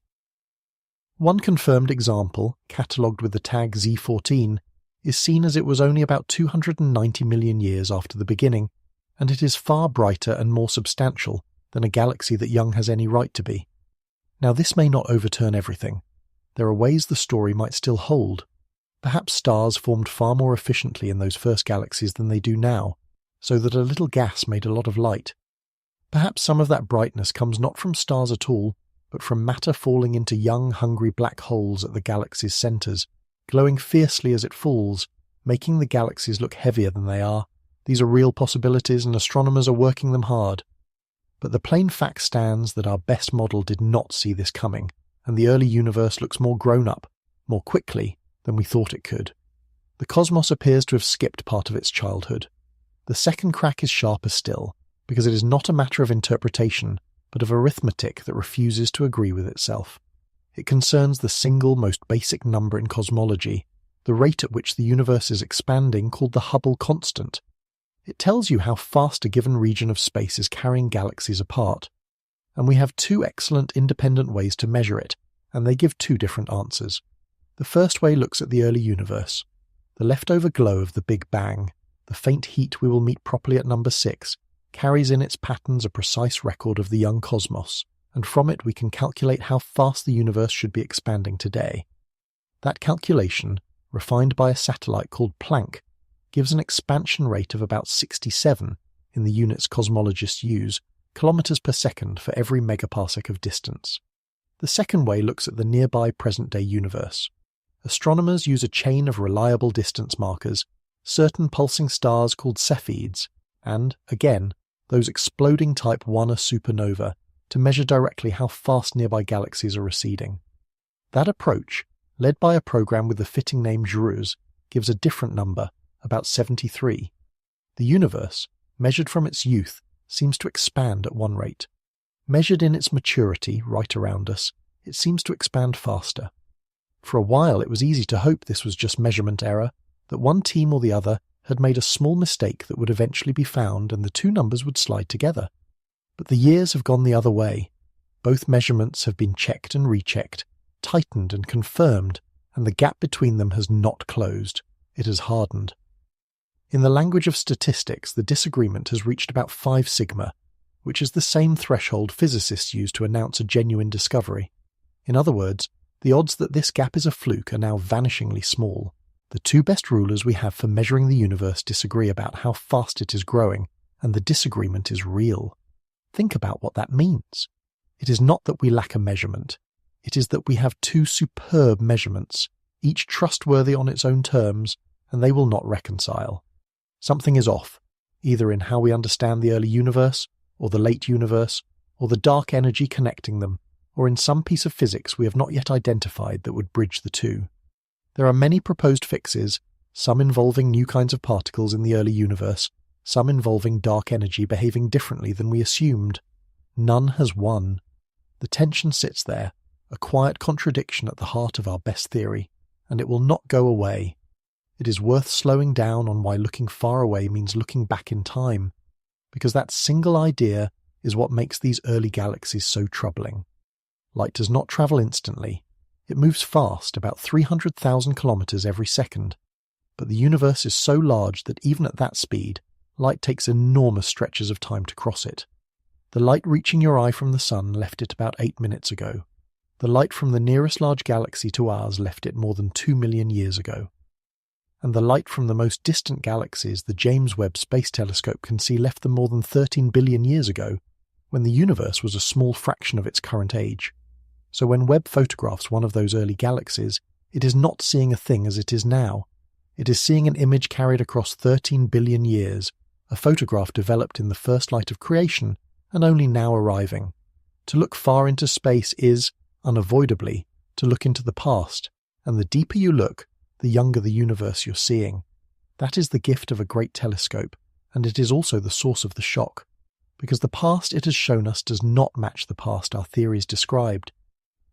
One confirmed example, catalogued with the tag Z14, is seen as it was only about 290 million years after the beginning, and it is far brighter and more substantial than a galaxy that young has any right to be. Now, this may not overturn everything. There are ways the story might still hold. Perhaps stars formed far more efficiently in those first galaxies than they do now, so that a little gas made a lot of light. Perhaps some of that brightness comes not from stars at all, but from matter falling into young, hungry black holes at the galaxy's centres, glowing fiercely as it falls, making the galaxies look heavier than they are. These are real possibilities, and astronomers are working them hard. But the plain fact stands that our best model did not see this coming, and the early universe looks more grown up, more quickly, than we thought it could. The cosmos appears to have skipped part of its childhood. The second crack is sharper still, because it is not a matter of interpretation, but of arithmetic that refuses to agree with itself. It concerns the single most basic number in cosmology, the rate at which the universe is expanding, called the Hubble constant. It tells you how fast a given region of space is carrying galaxies apart. And we have 2 excellent independent ways to measure it, and they give 2 different answers. The first way looks at the early universe. The leftover glow of the Big Bang, the faint heat we will meet properly at number 6, carries in its patterns a precise record of the young cosmos, and from it we can calculate how fast the universe should be expanding today. That calculation, refined by a satellite called Planck, gives an expansion rate of about 67, in the units cosmologists use, kilometers per second for every megaparsec of distance. The second way looks at the nearby present-day universe. Astronomers use a chain of reliable distance markers, certain pulsing stars called Cepheids, and, again, those exploding Type 1a supernova, to measure directly how fast nearby galaxies are receding. That approach, led by a program with the fitting name JRUS, gives a different number, about 73. The universe, measured from its youth, seems to expand at one rate. Measured in its maturity, right around us, it seems to expand faster. For a while it was easy to hope this was just measurement error, that one team or the other had made a small mistake that would eventually be found and the 2 numbers would slide together. But the years have gone the other way. Both measurements have been checked and rechecked, tightened and confirmed, and the gap between them has not closed. It has hardened. In the language of statistics, the disagreement has reached about 5 sigma, which is the same threshold physicists use to announce a genuine discovery. In other words, the odds that this gap is a fluke are now vanishingly small. The 2 best rulers we have for measuring the universe disagree about how fast it is growing, and the disagreement is real. Think about what that means. It is not that we lack a measurement. It is that we have 2 superb measurements, each trustworthy on its own terms, and they will not reconcile. Something is off, either in how we understand the early universe, or the late universe, or the dark energy connecting them, or in some piece of physics we have not yet identified that would bridge the 2. There are many proposed fixes, some involving new kinds of particles in the early universe, some involving dark energy behaving differently than we assumed. None has won. The tension sits there, a quiet contradiction at the heart of our best theory, and it will not go away. It is worth slowing down on why looking far away means looking back in time, because that single idea is what makes these early galaxies so troubling. Light does not travel instantly. It moves fast, about 300,000 kilometers every second. But the universe is so large that even at that speed, light takes enormous stretches of time to cross it. The light reaching your eye from the sun left it about 8 minutes ago. The light from the nearest large galaxy to ours left it more than 2 million years ago. And the light from the most distant galaxies the James Webb Space Telescope can see left them more than 13 billion years ago, when the universe was a small fraction of its current age. So when Webb photographs one of those early galaxies, it is not seeing a thing as it is now. It is seeing an image carried across 13 billion years, a photograph developed in the first light of creation and only now arriving. To look far into space is, unavoidably, to look into the past, and the deeper you look, the younger the universe you're seeing. That is the gift of a great telescope, and it is also the source of the shock, because the past it has shown us does not match the past our theories described.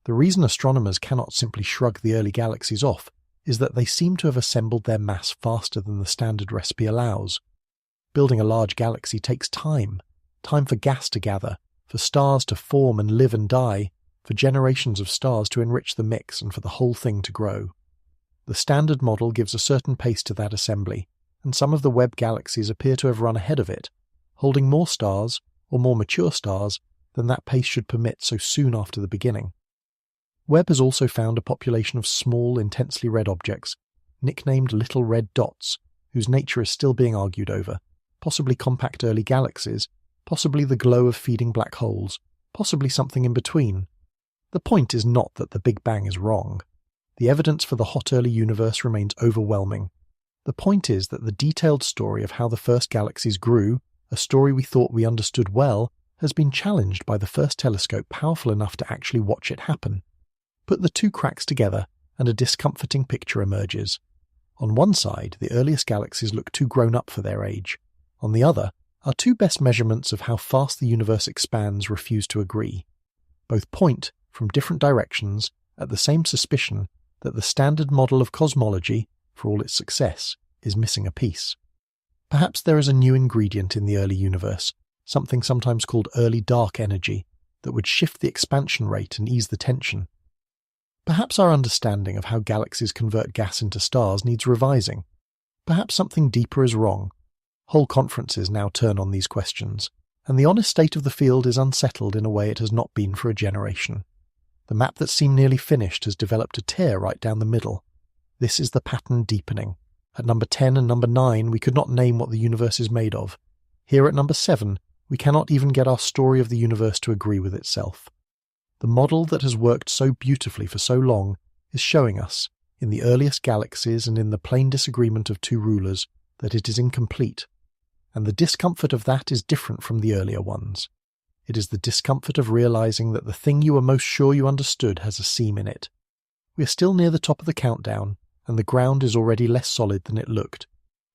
The reason astronomers cannot simply shrug the early galaxies off is that they seem to have assembled their mass faster than the standard recipe allows. Building a large galaxy takes time for gas to gather, for stars to form and live and die, for generations of stars to enrich the mix and for the whole thing to grow. The standard model gives a certain pace to that assembly, and some of the Webb galaxies appear to have run ahead of it, holding more stars, or more mature stars, than that pace should permit so soon after the beginning. Webb has also found a population of small, intensely red objects, nicknamed little red dots, whose nature is still being argued over, possibly compact early galaxies, possibly the glow of feeding black holes, possibly something in between. The point is not that the Big Bang is wrong. The evidence for the hot early universe remains overwhelming. The point is that the detailed story of how the first galaxies grew, a story we thought we understood well, has been challenged by the first telescope powerful enough to actually watch it happen. Put the two cracks together, and a discomforting picture emerges. On one side, the earliest galaxies look too grown up for their age. On the other, our two best measurements of how fast the universe expands refuse to agree. Both point, from different directions, at the same suspicion that the standard model of cosmology, for all its success, is missing a piece. Perhaps there is a new ingredient in the early universe, something sometimes called early dark energy, that would shift the expansion rate and ease the tension. Perhaps our understanding of how galaxies convert gas into stars needs revising. Perhaps something deeper is wrong. Whole conferences now turn on these questions, and the honest state of the field is unsettled in a way it has not been for a generation. The map that seemed nearly finished has developed a tear right down the middle. This is the pattern deepening. At number 10 and number 9, we could not name what the universe is made of. Here at number 7, we cannot even get our story of the universe to agree with itself. The model that has worked so beautifully for so long is showing us, in the earliest galaxies and in the plain disagreement of two rulers, that it is incomplete. And the discomfort of that is different from the earlier ones. It is the discomfort of realizing that the thing you were most sure you understood has a seam in it. We are still near the top of the countdown, and the ground is already less solid than it looked.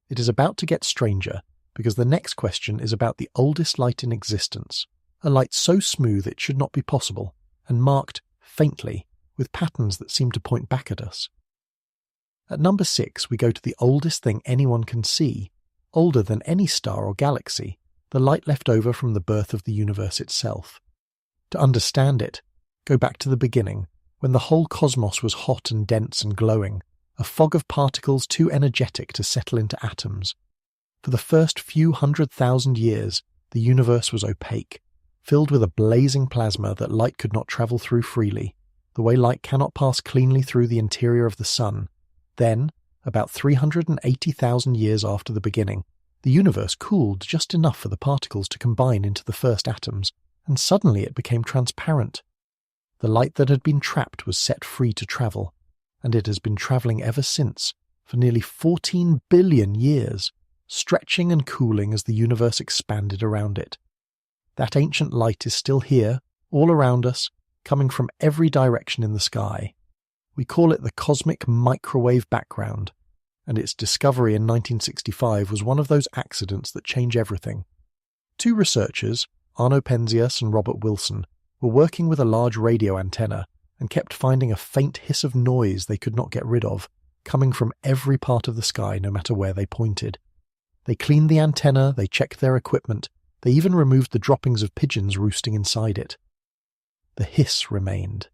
It is about to get stranger, because the next question is about the oldest light in existence, a light so smooth it should not be possible, and marked, faintly, with patterns that seem to point back at us. At number 6, we go to the oldest thing anyone can see, older than any star or galaxy, the light left over from the birth of the universe itself. To understand it, go back to the beginning, when the whole cosmos was hot and dense and glowing, a fog of particles too energetic to settle into atoms. For the first few 100,000 years, the universe was opaque, filled with a blazing plasma that light could not travel through freely, the way light cannot pass cleanly through the interior of the sun. Then, about 380,000 years after the beginning, the universe cooled just enough for the particles to combine into the first atoms, and suddenly it became transparent. The light that had been trapped was set free to travel, and it has been travelling ever since, for nearly 14 billion years, stretching and cooling as the universe expanded around it. That ancient light is still here, all around us, coming from every direction in the sky. We call it the cosmic microwave background, and its discovery in 1965 was one of those accidents that change everything. Two researchers, Arno Penzias and Robert Wilson, were working with a large radio antenna and kept finding a faint hiss of noise they could not get rid of, coming from every part of the sky no matter where they pointed. They cleaned the antenna, they checked their equipment, they even removed the droppings of pigeons roosting inside it. The hiss remained.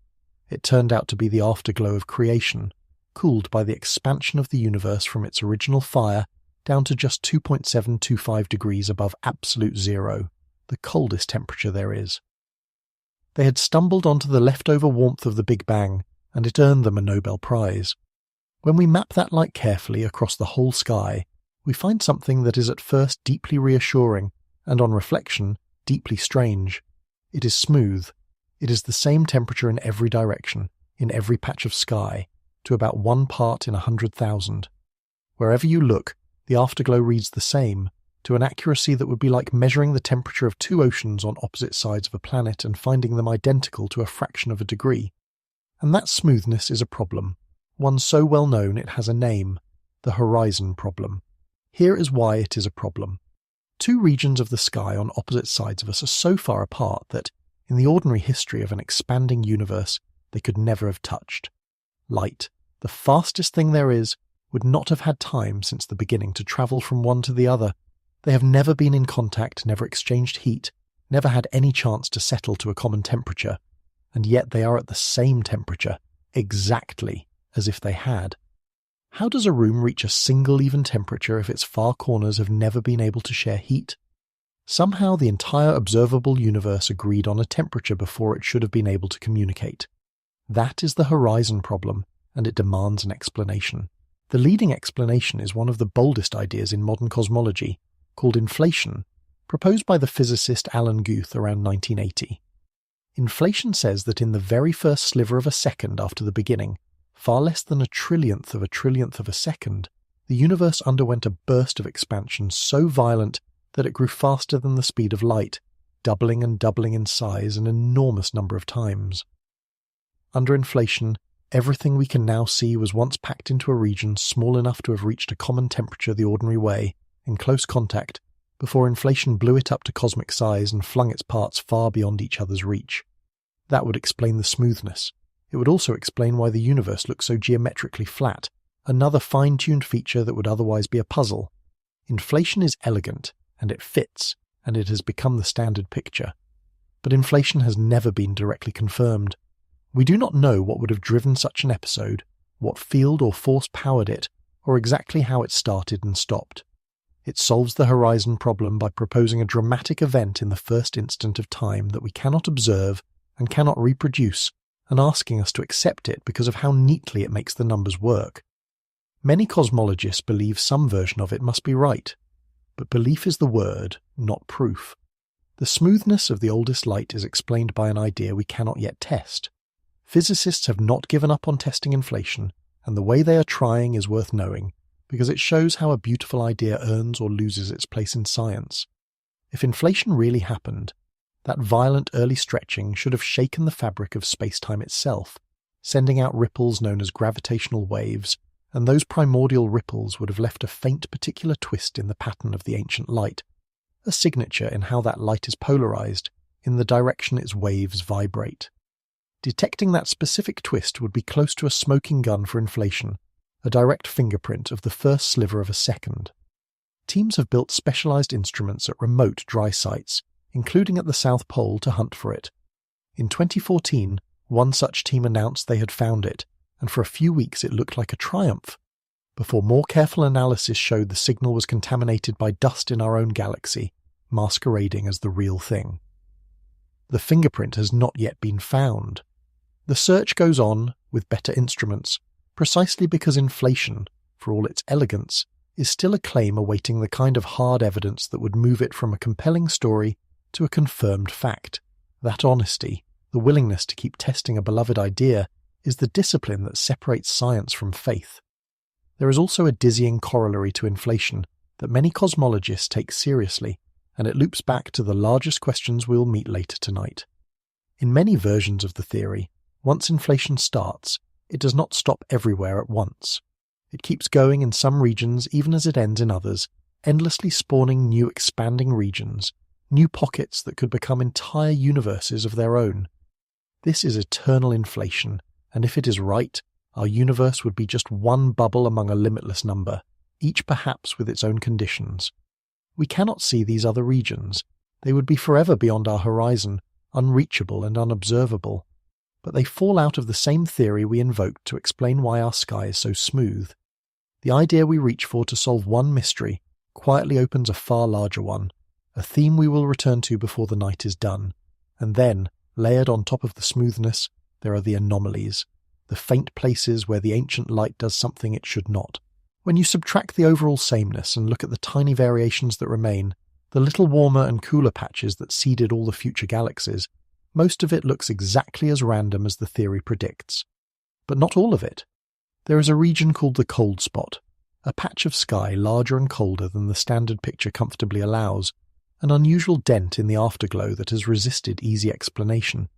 It turned out to be the afterglow of creation, cooled by the expansion of the universe from its original fire down to just 2.725 degrees above absolute zero, the coldest temperature there is. They had stumbled onto the leftover warmth of the Big Bang, and it earned them a Nobel Prize. When we map that light carefully across the whole sky, we find something that is at first deeply reassuring, and on reflection, deeply strange. It is smooth. It is the same temperature in every direction, in every patch of sky, to about 1 part in 100,000. Wherever you look, the afterglow reads the same, to an accuracy that would be like measuring the temperature of two oceans on opposite sides of a planet and finding them identical to a fraction of a degree. And that smoothness is a problem, one so well known it has a name, the horizon problem. Here is why it is a problem. Two regions of the sky on opposite sides of us are so far apart that, in the ordinary history of an expanding universe, they could never have touched. Light, the fastest thing there is, would not have had time since the beginning to travel from one to the other. They have never been in contact, never exchanged heat, never had any chance to settle to a common temperature, and yet they are at the same temperature, exactly as if they had. How does a room reach a single even temperature if its far corners have never been able to share heat? Somehow the entire observable universe agreed on a temperature before it should have been able to communicate. That is the horizon problem, and it demands an explanation. The leading explanation is one of the boldest ideas in modern cosmology, called inflation, proposed by the physicist Alan Guth around 1980. Inflation says that in the very first sliver of a second after the beginning, far less than a trillionth of a second, the universe underwent a burst of expansion so violent that it grew faster than the speed of light, doubling and doubling in size an enormous number of times. Under inflation, everything we can now see was once packed into a region small enough to have reached a common temperature the ordinary way, in close contact, before inflation blew it up to cosmic size and flung its parts far beyond each other's reach. That would explain the smoothness. It would also explain why the universe looks so geometrically flat, another fine-tuned feature that would otherwise be a puzzle. Inflation is elegant, and it fits, and it has become the standard picture. But inflation has never been directly confirmed. We do not know what would have driven such an episode, what field or force powered it, or exactly how it started and stopped. It solves the horizon problem by proposing a dramatic event in the first instant of time that we cannot observe and cannot reproduce, and asking us to accept it because of how neatly it makes the numbers work. Many cosmologists believe some version of it must be right, but belief is the word, not proof. The smoothness of the oldest light is explained by an idea we cannot yet test. Physicists have not given up on testing inflation, and the way they are trying is worth knowing, because it shows how a beautiful idea earns or loses its place in science. If inflation really happened, that violent early stretching should have shaken the fabric of space-time itself, sending out ripples known as gravitational waves, and those primordial ripples would have left a faint particular twist in the pattern of the ancient light, a signature in how that light is polarized, in the direction its waves vibrate. Detecting that specific twist would be close to a smoking gun for inflation, a direct fingerprint of the first sliver of a second. Teams have built specialized instruments at remote dry sites, including at the South Pole, to hunt for it. In 2014, one such team announced they had found it, and for a few weeks it looked like a triumph, before more careful analysis showed the signal was contaminated by dust in our own galaxy, masquerading as the real thing. The fingerprint has not yet been found. The search goes on, with better instruments, precisely because inflation, for all its elegance, is still a claim awaiting the kind of hard evidence that would move it from a compelling story to a confirmed fact. That honesty, the willingness to keep testing a beloved idea, is the discipline that separates science from faith. There is also a dizzying corollary to inflation that many cosmologists take seriously, and it loops back to the largest questions we'll meet later tonight. In many versions of the theory, once inflation starts, it does not stop everywhere at once. It keeps going in some regions even as it ends in others, endlessly spawning new expanding regions, new pockets that could become entire universes of their own. This is eternal inflation, and if it is right, our universe would be just one bubble among a limitless number, each perhaps with its own conditions. We cannot see these other regions. They would be forever beyond our horizon, unreachable and unobservable. But they fall out of the same theory we invoked to explain why our sky is so smooth. The idea we reach for to solve one mystery quietly opens a far larger one, a theme we will return to before the night is done. And then, layered on top of the smoothness, there are the anomalies, the faint places where the ancient light does something it should not. When you subtract the overall sameness and look at the tiny variations that remain, the little warmer and cooler patches that seeded all the future galaxies, most of it looks exactly as random as the theory predicts. But not all of it. There is a region called the cold spot, a patch of sky larger and colder than the standard picture comfortably allows, an unusual dent in the afterglow that has resisted easy explanation.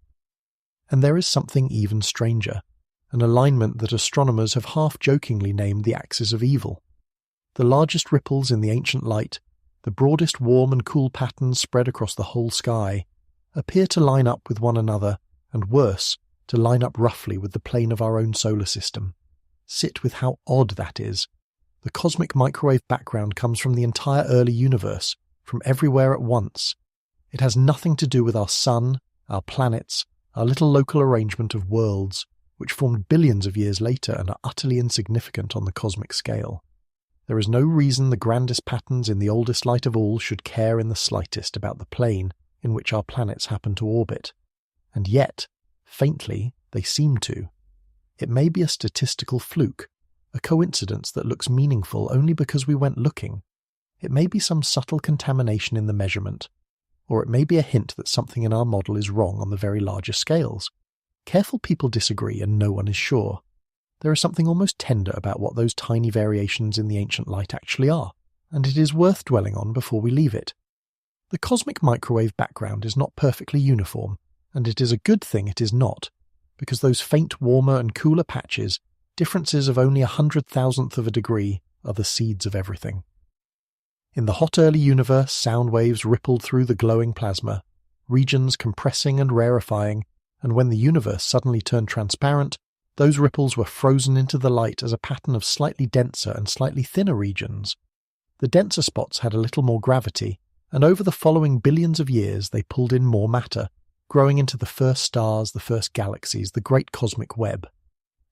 And there is something even stranger, an alignment that astronomers have half-jokingly named the axis of evil. The largest ripples in the ancient light, the broadest warm and cool patterns spread across the whole sky, appear to line up with one another, and worse, to line up roughly with the plane of our own solar system. Sit with how odd that is. The cosmic microwave background comes from the entire early universe, from everywhere at once. It has nothing to do with our sun, our planets, our little local arrangement of worlds, which formed billions of years later and are utterly insignificant on the cosmic scale. There is no reason the grandest patterns in the oldest light of all should care in the slightest about the plane in which our planets happen to orbit. And yet, faintly, they seem to. It may be a statistical fluke, a coincidence that looks meaningful only because we went looking. It may be some subtle contamination in the measurement, or it may be a hint that something in our model is wrong on the very larger scales. Careful people disagree and no one is sure. There is something almost tender about what those tiny variations in the ancient light actually are, and it is worth dwelling on before we leave it. The cosmic microwave background is not perfectly uniform, and it is a good thing it is not, because those faint warmer and cooler patches, differences of only 100,000th of a degree, are the seeds of everything. In the hot early universe, sound waves rippled through the glowing plasma, regions compressing and rarefying, and when the universe suddenly turned transparent, those ripples were frozen into the light as a pattern of slightly denser and slightly thinner regions. The denser spots had a little more gravity, and over the following billions of years they pulled in more matter, growing into the first stars, the first galaxies, the great cosmic web.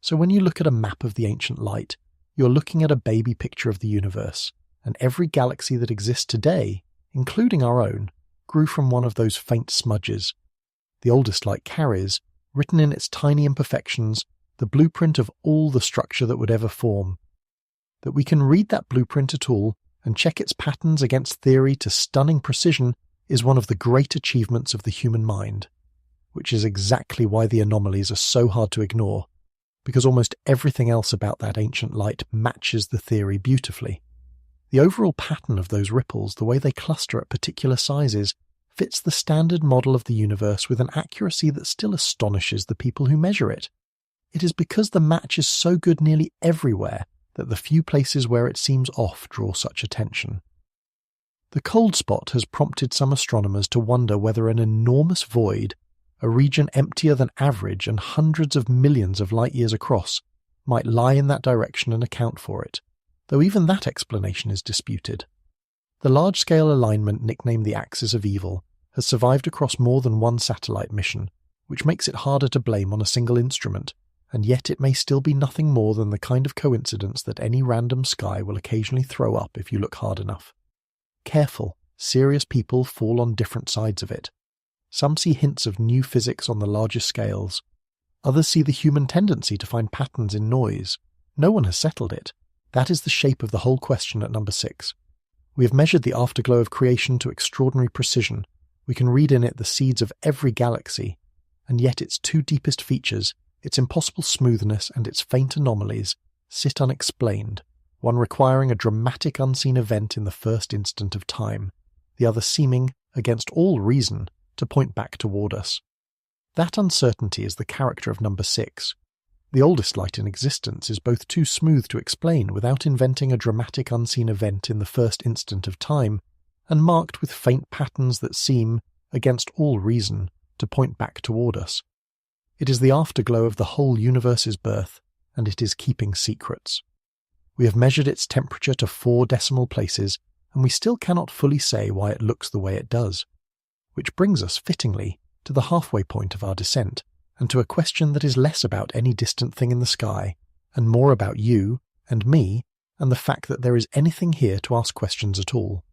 So when you look at a map of the ancient light, you're looking at a baby picture of the universe, and every galaxy that exists today, including our own, grew from one of those faint smudges. The oldest light carries, written in its tiny imperfections, the blueprint of all the structure that would ever form. That we can read that blueprint at all and check its patterns against theory to stunning precision is one of the great achievements of the human mind, which is exactly why the anomalies are so hard to ignore, because almost everything else about that ancient light matches the theory beautifully. The overall pattern of those ripples, the way they cluster at particular sizes, fits the standard model of the universe with an accuracy that still astonishes the people who measure it. It is because the match is so good nearly everywhere that the few places where it seems off draw such attention. The cold spot has prompted some astronomers to wonder whether an enormous void, a region emptier than average and hundreds of millions of light years across, might lie in that direction and account for it, though even that explanation is disputed. The large-scale alignment nicknamed the Axis of Evil has survived across more than one satellite mission, which makes it harder to blame on a single instrument, and yet it may still be nothing more than the kind of coincidence that any random sky will occasionally throw up if you look hard enough. Careful, serious people fall on different sides of it. Some see hints of new physics on the larger scales. Others see the human tendency to find patterns in noise. No one has settled it. That is the shape of the whole question at number 6. We have measured the afterglow of creation to extraordinary precision. We can read in it the seeds of every galaxy, and yet its two deepest features, its impossible smoothness and its faint anomalies, sit unexplained, one requiring a dramatic unseen event in the first instant of time, the other seeming, against all reason, to point back toward us. That uncertainty is the character of number 6. The oldest light in existence is both too smooth to explain without inventing a dramatic unseen event in the first instant of time, and marked with faint patterns that seem, against all reason, to point back toward us. It is the afterglow of the whole universe's birth, and it is keeping secrets. We have measured its temperature to 4 decimal places, and we still cannot fully say why it looks the way it does. Which brings us, fittingly, to the halfway point of our descent, and to a question that is less about any distant thing in the sky, and more about you and me, and the fact that there is anything here to ask questions at all.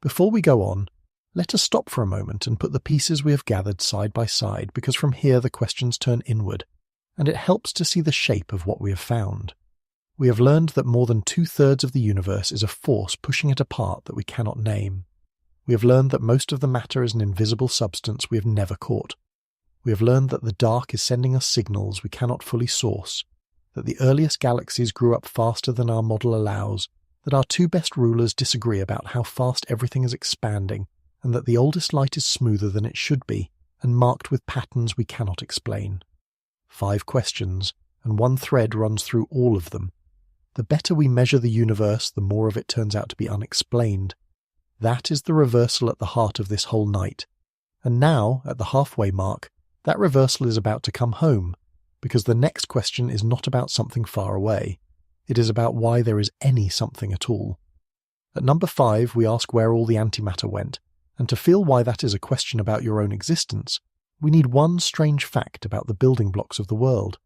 Before we go on, let us stop for a moment and put the pieces we have gathered side by side, because from here the questions turn inward, and it helps to see the shape of what we have found. We have learned that more than 2/3 of the universe is a force pushing it apart that we cannot name. We have learned that most of the matter is an invisible substance we have never caught. We have learned that the dark is sending us signals we cannot fully source, that the earliest galaxies grew up faster than our model allows, that our 2 best rulers disagree about how fast everything is expanding, and that the oldest light is smoother than it should be, and marked with patterns we cannot explain. 5 questions, and one thread runs through all of them. The better we measure the universe, the more of it turns out to be unexplained. That is the reversal at the heart of this whole night. And now, at the halfway mark, that reversal is about to come home, because the next question is not about something far away. It is about why there is any something at all. At number 5, we ask where all the antimatter went, and to feel why that is a question about your own existence, we need one strange fact about the building blocks of the world.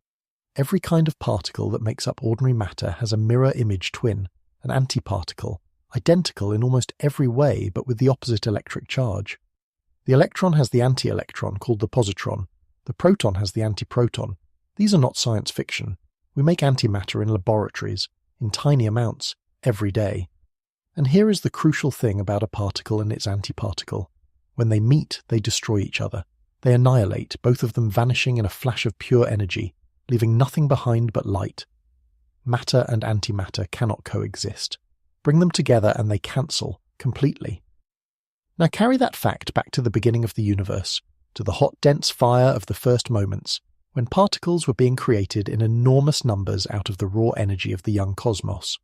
Every kind of particle that makes up ordinary matter has a mirror image twin, an antiparticle, identical in almost every way but with the opposite electric charge. The electron has the anti-electron called the positron. The proton has the antiproton. These are not science fiction. We make antimatter in laboratories, in tiny amounts, every day. And here is the crucial thing about a particle and its antiparticle. When they meet, they destroy each other. They annihilate, both of them vanishing in a flash of pure energy, leaving nothing behind but light. Matter and antimatter cannot coexist. Bring them together and they cancel, completely. Now carry that fact back to the beginning of the universe, to the hot, dense fire of the first moments, when particles were being created in enormous numbers out of the raw energy of the young cosmos.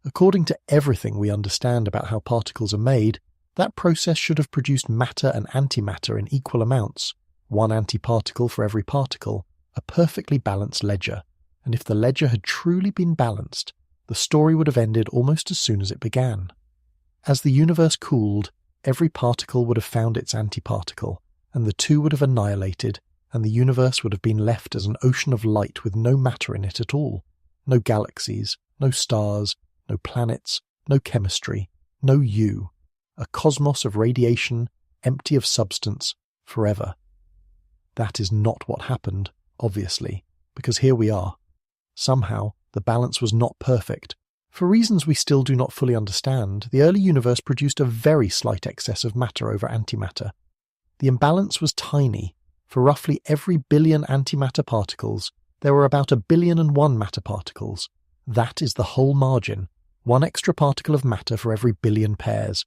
According to everything we understand about how particles are made, that process should have produced matter and antimatter in equal amounts, one antiparticle for every particle, a perfectly balanced ledger. And if the ledger had truly been balanced, the story would have ended almost as soon as it began. As the universe cooled, every particle would have found its antiparticle, and the 2 would have annihilated, and the universe would have been left as an ocean of light with no matter in it at all. No galaxies, no stars, no planets, no chemistry, no you. A cosmos of radiation, empty of substance, forever. That is not what happened, obviously, because here we are. Somehow, the balance was not perfect. For reasons we still do not fully understand, the early universe produced a very slight excess of matter over antimatter. The imbalance was tiny. For roughly every billion antimatter particles, there were about 1,000,000,001 matter particles. That is the whole margin, 1 extra particle of matter for every billion pairs.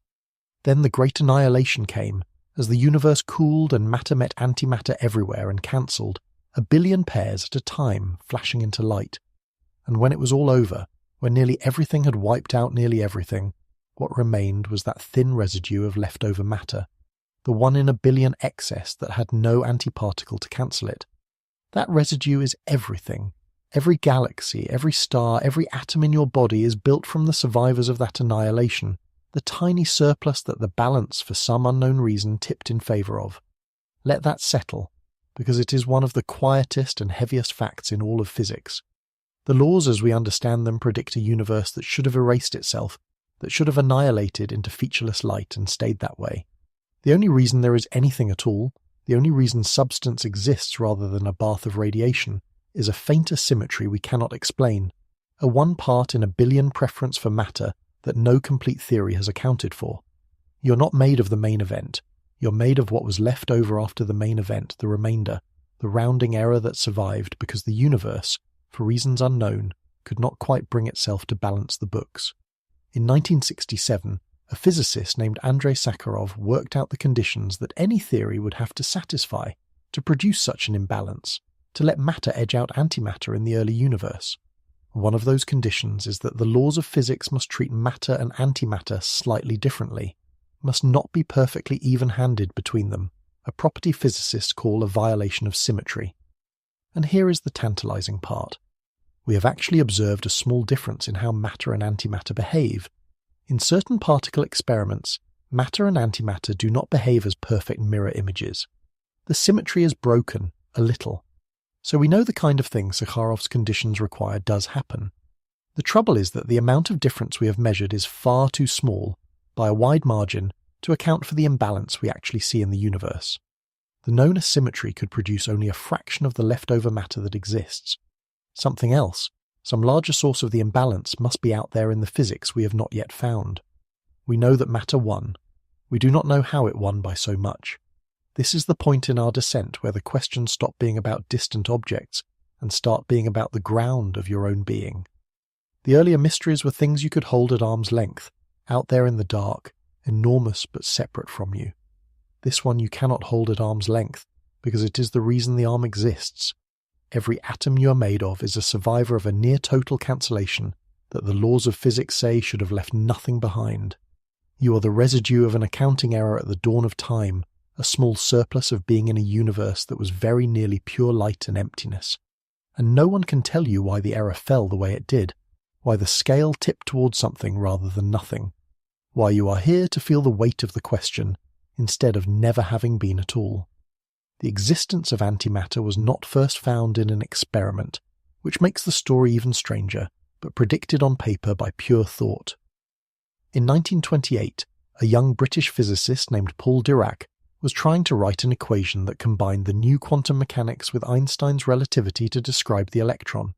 Then the great annihilation came, as the universe cooled and matter met antimatter everywhere and cancelled, 1,000,000,000 pairs at a time, flashing into light. And when it was all over, when nearly everything had wiped out nearly everything, what remained was that thin residue of leftover matter, the 1 in a billion excess that had no antiparticle to cancel it. That residue is everything. Every galaxy, every star, every atom in your body is built from the survivors of that annihilation, the tiny surplus that the balance for some unknown reason tipped in favour of. Let that settle, because it is one of the quietest and heaviest facts in all of physics. The laws as we understand them predict a universe that should have erased itself, that should have annihilated into featureless light and stayed that way. The only reason there is anything at all, the only reason substance exists rather than a bath of radiation, is a fainter symmetry we cannot explain, a 1 part in a billion preference for matter that no complete theory has accounted for. You're not made of the main event. You're made of what was left over after the main event, the remainder, the rounding error that survived because the universe, for reasons unknown, could not quite bring itself to balance the books. In 1967, a physicist named Andrei Sakharov worked out the conditions that any theory would have to satisfy to produce such an imbalance, to let matter edge out antimatter in the early universe. One of those conditions is that the laws of physics must treat matter and antimatter slightly differently, must not be perfectly even-handed between them, a property physicists call a violation of symmetry. And here is the tantalizing part. We have actually observed a small difference in how matter and antimatter behave. In certain particle experiments, matter and antimatter do not behave as perfect mirror images. The symmetry is broken, a little. So we know the kind of thing Sakharov's conditions require does happen. The trouble is that the amount of difference we have measured is far too small, by a wide margin, to account for the imbalance we actually see in the universe. The known asymmetry could produce only a fraction of the leftover matter that exists. Something else, some larger source of the imbalance, must be out there in the physics we have not yet found. We know that matter won. We do not know how it won by so much. This is the point in our descent where the questions stop being about distant objects and start being about the ground of your own being. The earlier mysteries were things you could hold at arm's length, out there in the dark, enormous but separate from you. This one you cannot hold at arm's length, because it is the reason the arm exists. Every atom you are made of is a survivor of a near-total cancellation that the laws of physics say should have left nothing behind. You are the residue of an accounting error at the dawn of time, a small surplus of being in a universe that was very nearly pure light and emptiness. And no one can tell you why the error fell the way it did, why the scale tipped towards something rather than nothing, why you are here to feel the weight of the question, instead of never having been at all. The existence of antimatter was not first found in an experiment, which makes the story even stranger, but predicted on paper by pure thought. In 1928, a young British physicist named Paul Dirac was trying to write an equation that combined the new quantum mechanics with Einstein's relativity to describe the electron.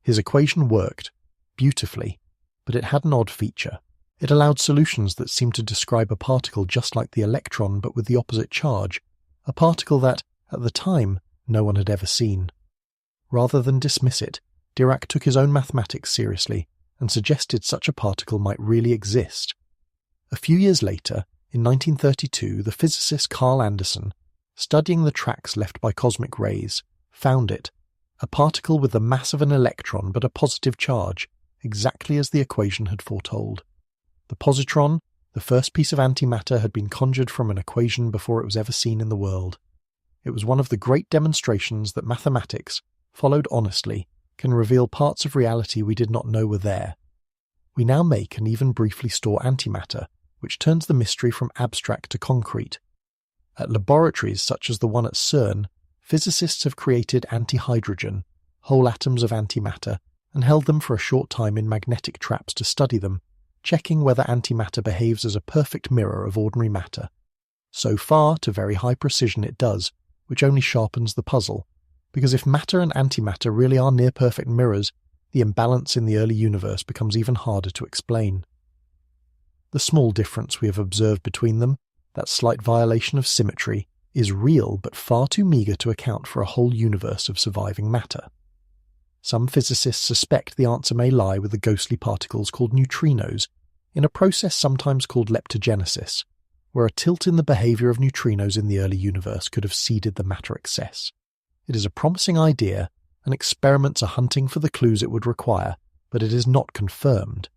His equation worked, beautifully, but it had an odd feature. It allowed solutions that seemed to describe a particle just like the electron but with the opposite charge, a particle that, at the time, no one had ever seen. Rather than dismiss it, Dirac took his own mathematics seriously and suggested such a particle might really exist. A few years later, in 1932, the physicist Carl Anderson, studying the tracks left by cosmic rays, found it, a particle with the mass of an electron but a positive charge, exactly as the equation had foretold. The positron, the first piece of antimatter, had been conjured from an equation before it was ever seen in the world. It was one of the great demonstrations that mathematics, followed honestly, can reveal parts of reality we did not know were there. We now make and even briefly store antimatter, which turns the mystery from abstract to concrete. At laboratories such as the one at CERN, physicists have created antihydrogen, whole atoms of antimatter, and held them for a short time in magnetic traps to study them, checking whether antimatter behaves as a perfect mirror of ordinary matter. So far, to very high precision it does, which only sharpens the puzzle, because if matter and antimatter really are near-perfect mirrors, the imbalance in the early universe becomes even harder to explain. The small difference we have observed between them, that slight violation of symmetry, is real but far too meagre to account for a whole universe of surviving matter. Some physicists suspect the answer may lie with the ghostly particles called neutrinos, in a process sometimes called leptogenesis, where a tilt in the behavior of neutrinos in the early universe could have seeded the matter excess. It is a promising idea, and experiments are hunting for the clues it would require, but it is not confirmed.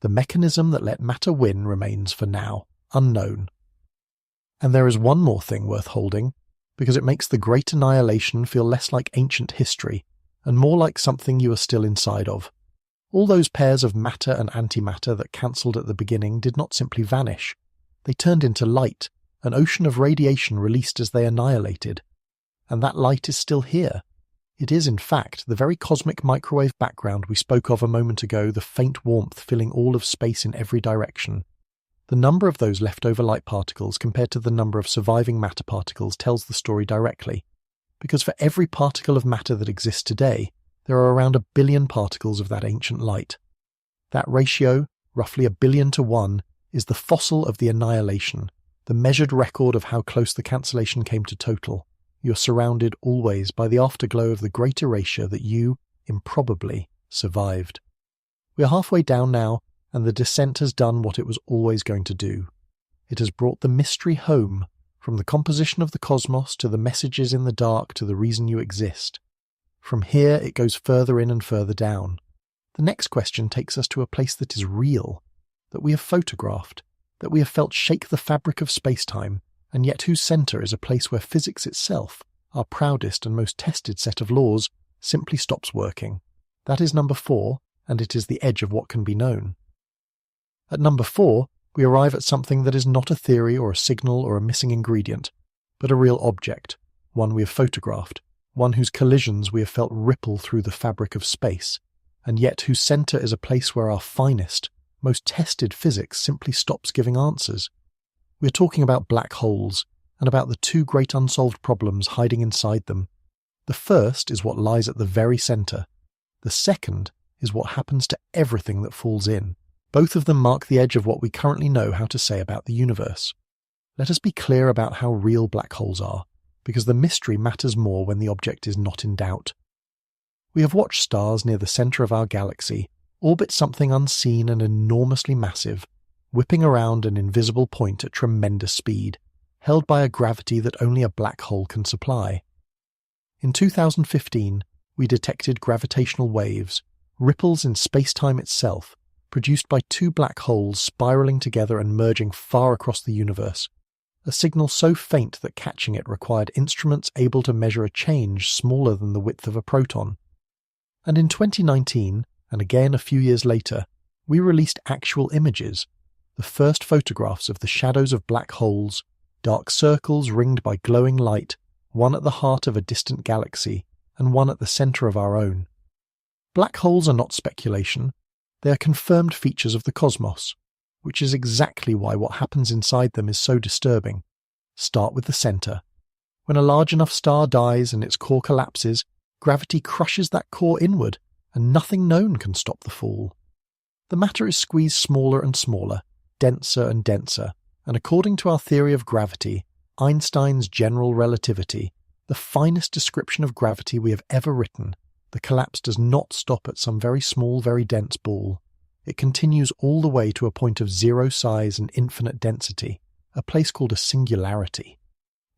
The mechanism that let matter win remains, for now, unknown. And there is one more thing worth holding, because it makes the Great Annihilation feel less like ancient history, and more like something you are still inside of. All those pairs of matter and antimatter that cancelled at the beginning did not simply vanish. They turned into light, an ocean of radiation released as they annihilated. And that light is still here. It is, in fact, the very cosmic microwave background we spoke of a moment ago, the faint warmth filling all of space in every direction. The number of those leftover light particles compared to the number of surviving matter particles tells the story directly, because for every particle of matter that exists today, there are around 1 billion particles of that ancient light. That ratio, roughly 1 billion to 1, is the fossil of the annihilation, the measured record of how close the cancellation came to total. You're surrounded always by the afterglow of the great erasure that you, improbably, survived. We are halfway down now, and the descent has done what it was always going to do. It has brought the mystery home, from the composition of the cosmos to the messages in the dark to the reason you exist. From here, it goes further in and further down. The next question takes us to a place that is real, that we have photographed, that we have felt shake the fabric of space-time, and yet whose centre is a place where physics itself, our proudest and most tested set of laws, simply stops working. That is number 4, and it is the edge of what can be known. At number 4, we arrive at something that is not a theory or a signal or a missing ingredient, but a real object, one we have photographed, one whose collisions we have felt ripple through the fabric of space, and yet whose centre is a place where our finest, most tested physics simply stops giving answers. We are talking about black holes, and about the 2 great unsolved problems hiding inside them. The first is what lies at the very centre. The second is what happens to everything that falls in. Both of them mark the edge of what we currently know how to say about the universe. Let us be clear about how real black holes are, because the mystery matters more when the object is not in doubt. We have watched stars near the centre of our galaxy orbit something unseen and enormously massive, whipping around an invisible point at tremendous speed, held by a gravity that only a black hole can supply. In 2015, we detected gravitational waves, ripples in space-time itself, produced by 2 black holes spiralling together and merging far across the universe, a signal so faint that catching it required instruments able to measure a change smaller than the width of a proton. And in 2019, and again a few years later, we released actual images, the first photographs of the shadows of black holes, dark circles ringed by glowing light, one at the heart of a distant galaxy, and one at the centre of our own. Black holes are not speculation, they are confirmed features of the cosmos, which is exactly why what happens inside them is so disturbing. Start with the centre. When a large enough star dies and its core collapses, gravity crushes that core inward, and nothing known can stop the fall. The matter is squeezed smaller and smaller, denser and denser, and according to our theory of gravity, Einstein's general relativity, the finest description of gravity we have ever written, the collapse does not stop at some very small, very dense ball. It continues all the way to a point of 0 size and infinite density, a place called a singularity.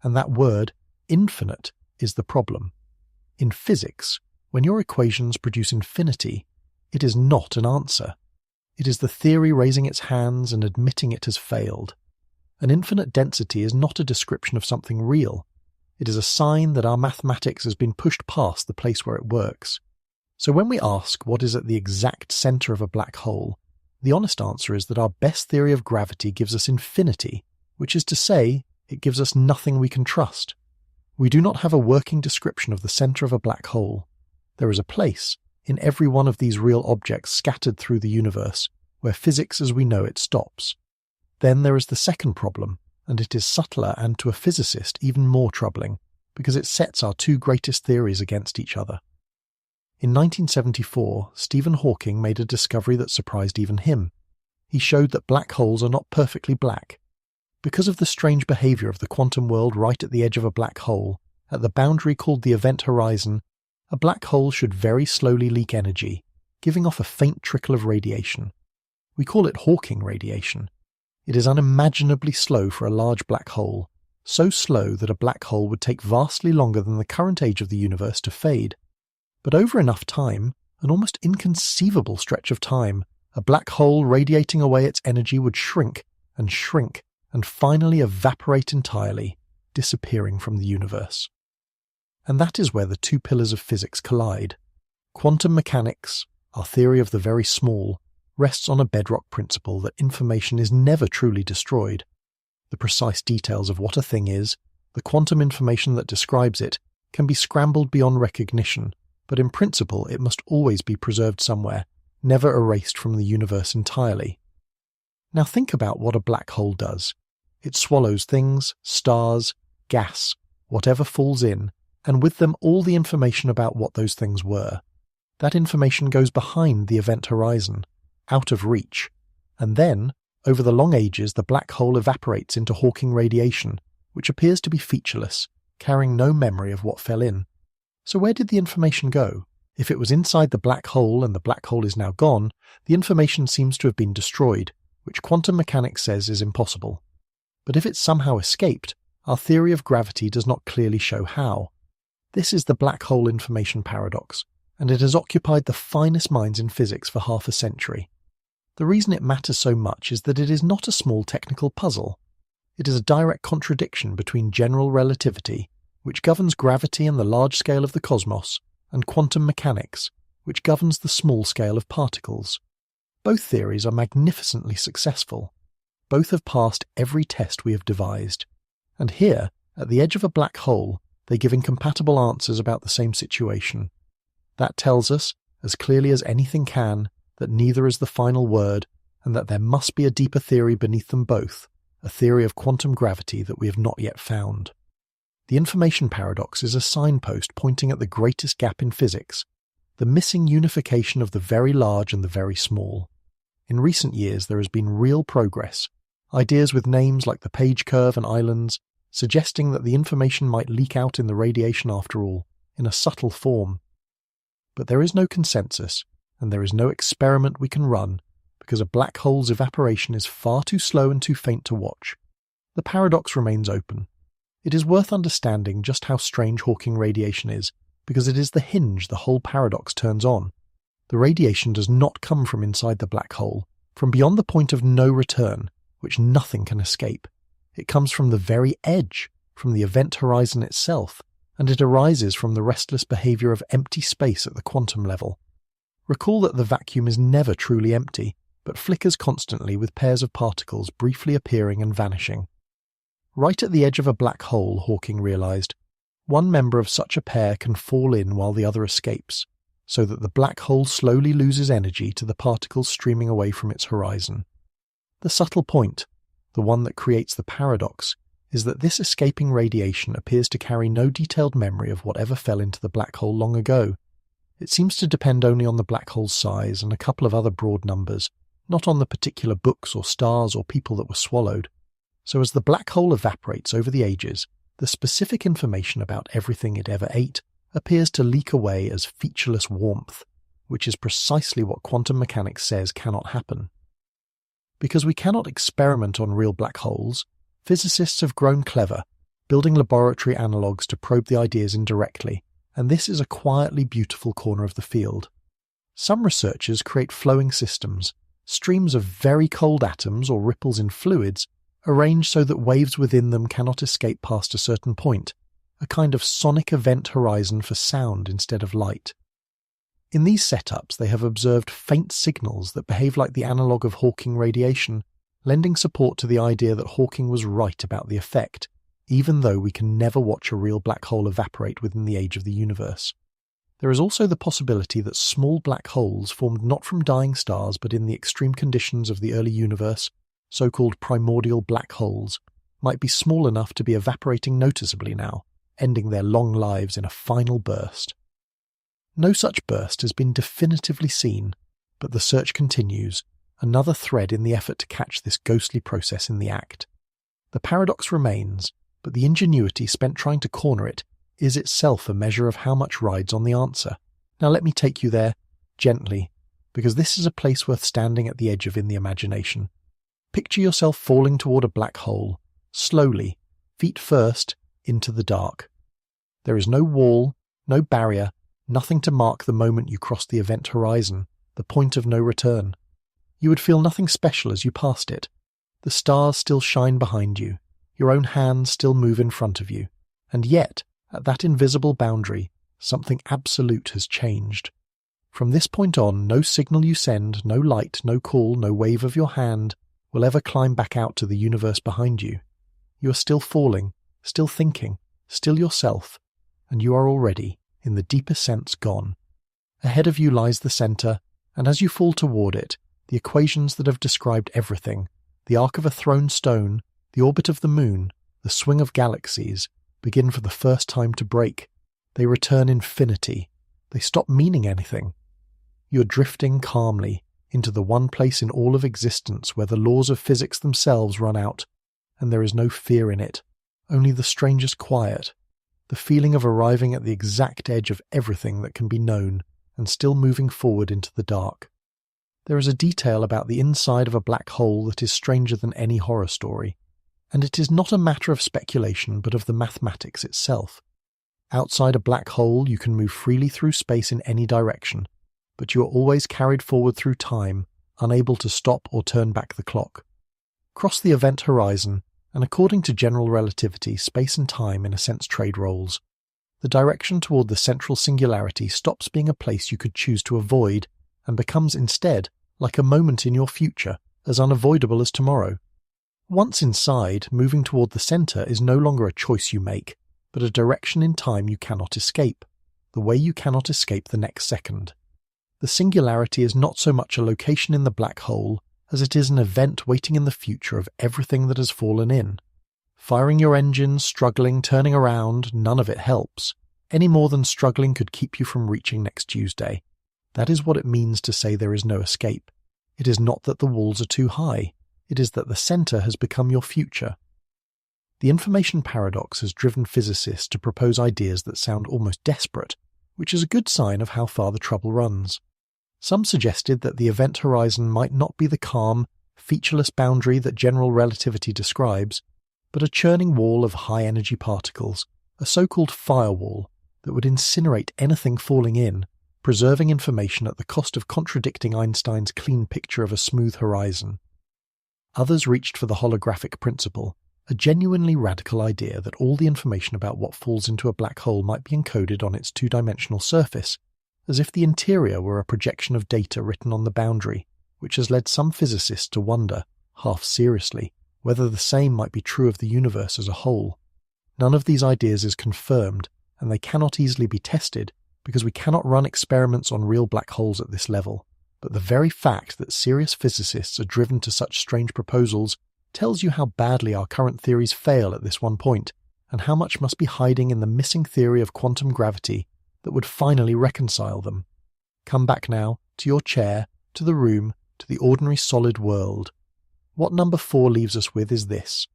And that word, infinite, is the problem. In physics, when your equations produce infinity, it is not an answer. It is the theory raising its hands and admitting it has failed. An infinite density is not a description of something real. It is a sign that our mathematics has been pushed past the place where it works. So when we ask what is at the exact centre of a black hole, the honest answer is that our best theory of gravity gives us infinity, which is to say, it gives us nothing we can trust. We do not have a working description of the centre of a black hole. There is a place, in every one of these real objects scattered through the universe, where physics as we know it stops. Then there is the second problem, and it is subtler and to a physicist even more troubling, because it sets our 2 greatest theories against each other. In 1974, Stephen Hawking made a discovery that surprised even him. He showed that black holes are not perfectly black. Because of the strange behaviour of the quantum world right at the edge of a black hole, at the boundary called the event horizon, a black hole should very slowly leak energy, giving off a faint trickle of radiation. We call it Hawking radiation. It is unimaginably slow for a large black hole, so slow that a black hole would take vastly longer than the current age of the universe to fade. But over enough time, an almost inconceivable stretch of time, a black hole radiating away its energy would shrink and finally evaporate entirely, disappearing from the universe. And that is where the 2 pillars of physics collide. Quantum mechanics, our theory of the very small, rests on a bedrock principle that information is never truly destroyed. The precise details of what a thing is, the quantum information that describes it, can be scrambled beyond recognition, but in principle it must always be preserved somewhere, never erased from the universe entirely. Now think about what a black hole does. It swallows things, stars, gas, whatever falls in, and with them all the information about what those things were. That information goes behind the event horizon, out of reach, and then, over the long ages, the black hole evaporates into Hawking radiation, which appears to be featureless, carrying no memory of what fell in. So where did the information go? If it was inside the black hole and the black hole is now gone, the information seems to have been destroyed, which quantum mechanics says is impossible. But if it somehow escaped, our theory of gravity does not clearly show how. This is the black hole information paradox, and it has occupied the finest minds in physics for half a century. The reason it matters so much is that it is not a small technical puzzle. It is a direct contradiction between general relativity, which governs gravity and the large scale of the cosmos, and quantum mechanics, which governs the small scale of particles. Both theories are magnificently successful. Both have passed every test we have devised. And here, at the edge of a black hole, they give incompatible answers about the same situation. That tells us, as clearly as anything can, that neither is the final word, and that there must be a deeper theory beneath them both, a theory of quantum gravity that we have not yet found. The information paradox is a signpost pointing at the greatest gap in physics, the missing unification of the very large and the very small. In recent years there has been real progress, ideas with names like the Page curve and islands, suggesting that the information might leak out in the radiation after all, in a subtle form. But there is no consensus, and there is no experiment we can run, because a black hole's evaporation is far too slow and too faint to watch. The paradox remains open. It is worth understanding just how strange Hawking radiation is, because it is the hinge the whole paradox turns on. The radiation does not come from inside the black hole, from beyond the point of no return, which nothing can escape. It comes from the very edge, from the event horizon itself, and it arises from the restless behavior of empty space at the quantum level. Recall that the vacuum is never truly empty, but flickers constantly with pairs of particles briefly appearing and vanishing. Right at the edge of a black hole, Hawking realized, one member of such a pair can fall in while the other escapes, so that the black hole slowly loses energy to the particles streaming away from its horizon. The subtle point, the one that creates the paradox, is that this escaping radiation appears to carry no detailed memory of whatever fell into the black hole long ago. It seems to depend only on the black hole's size and a couple of other broad numbers, not on the particular books or stars or people that were swallowed. So as the black hole evaporates over the ages, the specific information about everything it ever ate appears to leak away as featureless warmth, which is precisely what quantum mechanics says cannot happen. Because we cannot experiment on real black holes, physicists have grown clever, building laboratory analogues to probe the ideas indirectly, and this is a quietly beautiful corner of the field. Some researchers create flowing systems, streams of very cold atoms or ripples in fluids, arranged so that waves within them cannot escape past a certain point, a kind of sonic event horizon for sound instead of light. In these setups they have observed faint signals that behave like the analogue of Hawking radiation, lending support to the idea that Hawking was right about the effect, even though we can never watch a real black hole evaporate within the age of the universe. There is also the possibility that small black holes formed not from dying stars but in the extreme conditions of the early universe, so-called primordial black holes, might be small enough to be evaporating noticeably now, ending their long lives in a final burst. No such burst has been definitively seen, but the search continues, another thread in the effort to catch this ghostly process in the act. The paradox remains, but the ingenuity spent trying to corner it is itself a measure of how much rides on the answer. Now let me take you there, gently, because this is a place worth standing at the edge of in the imagination. Picture yourself falling toward a black hole, slowly, feet first, into the dark. There is no wall, no barrier, nothing to mark the moment you cross the event horizon, the point of no return. You would feel nothing special as you passed it. The stars still shine behind you, your own hands still move in front of you, and yet, at that invisible boundary, something absolute has changed. From this point on, no signal you send, no light, no call, no wave of your hand will ever climb back out to the universe behind you. You are still falling, still thinking, still yourself, and you are already, in the deepest sense, gone. Ahead of you lies the centre, and as you fall toward it, the equations that have described everything, the arc of a thrown stone, the orbit of the moon, the swing of galaxies, begin for the first time to break. They return infinity. They stop meaning anything. You are drifting calmly into the one place in all of existence where the laws of physics themselves run out, and there is no fear in it, only the strangest quiet, the feeling of arriving at the exact edge of everything that can be known and still moving forward into the dark. There is a detail about the inside of a black hole that is stranger than any horror story, and it is not a matter of speculation but of the mathematics itself. Outside a black hole, you can move freely through space in any direction, but you are always carried forward through time, unable to stop or turn back the clock. Cross the event horizon, and according to general relativity, space and time in a sense trade roles. The direction toward the central singularity stops being a place you could choose to avoid and becomes instead like a moment in your future, as unavoidable as tomorrow. Once inside, moving toward the center is no longer a choice you make, but a direction in time you cannot escape, the way you cannot escape the next second. The singularity is not so much a location in the black hole as it is an event waiting in the future of everything that has fallen in. Firing your engines, struggling, turning around, none of it helps. Any more than struggling could keep you from reaching next Tuesday. That is what it means to say there is no escape. It is not that the walls are too high. It is that the center has become your future. The information paradox has driven physicists to propose ideas that sound almost desperate, which is a good sign of how far the trouble runs. Some suggested that the event horizon might not be the calm, featureless boundary that general relativity describes, but a churning wall of high-energy particles, a so-called firewall that would incinerate anything falling in, preserving information at the cost of contradicting Einstein's clean picture of a smooth horizon. Others reached for the holographic principle, a genuinely radical idea that all the information about what falls into a black hole might be encoded on its two-dimensional surface, as if the interior were a projection of data written on the boundary, which has led some physicists to wonder, half seriously, whether the same might be true of the universe as a whole. None of these ideas is confirmed, and they cannot easily be tested because we cannot run experiments on real black holes at this level. But the very fact that serious physicists are driven to such strange proposals tells you how badly our current theories fail at this one point, and how much must be hiding in the missing theory of quantum gravity that would finally reconcile them. Come back now, to your chair, to the room, to the ordinary solid world. What number 4 leaves us with is this.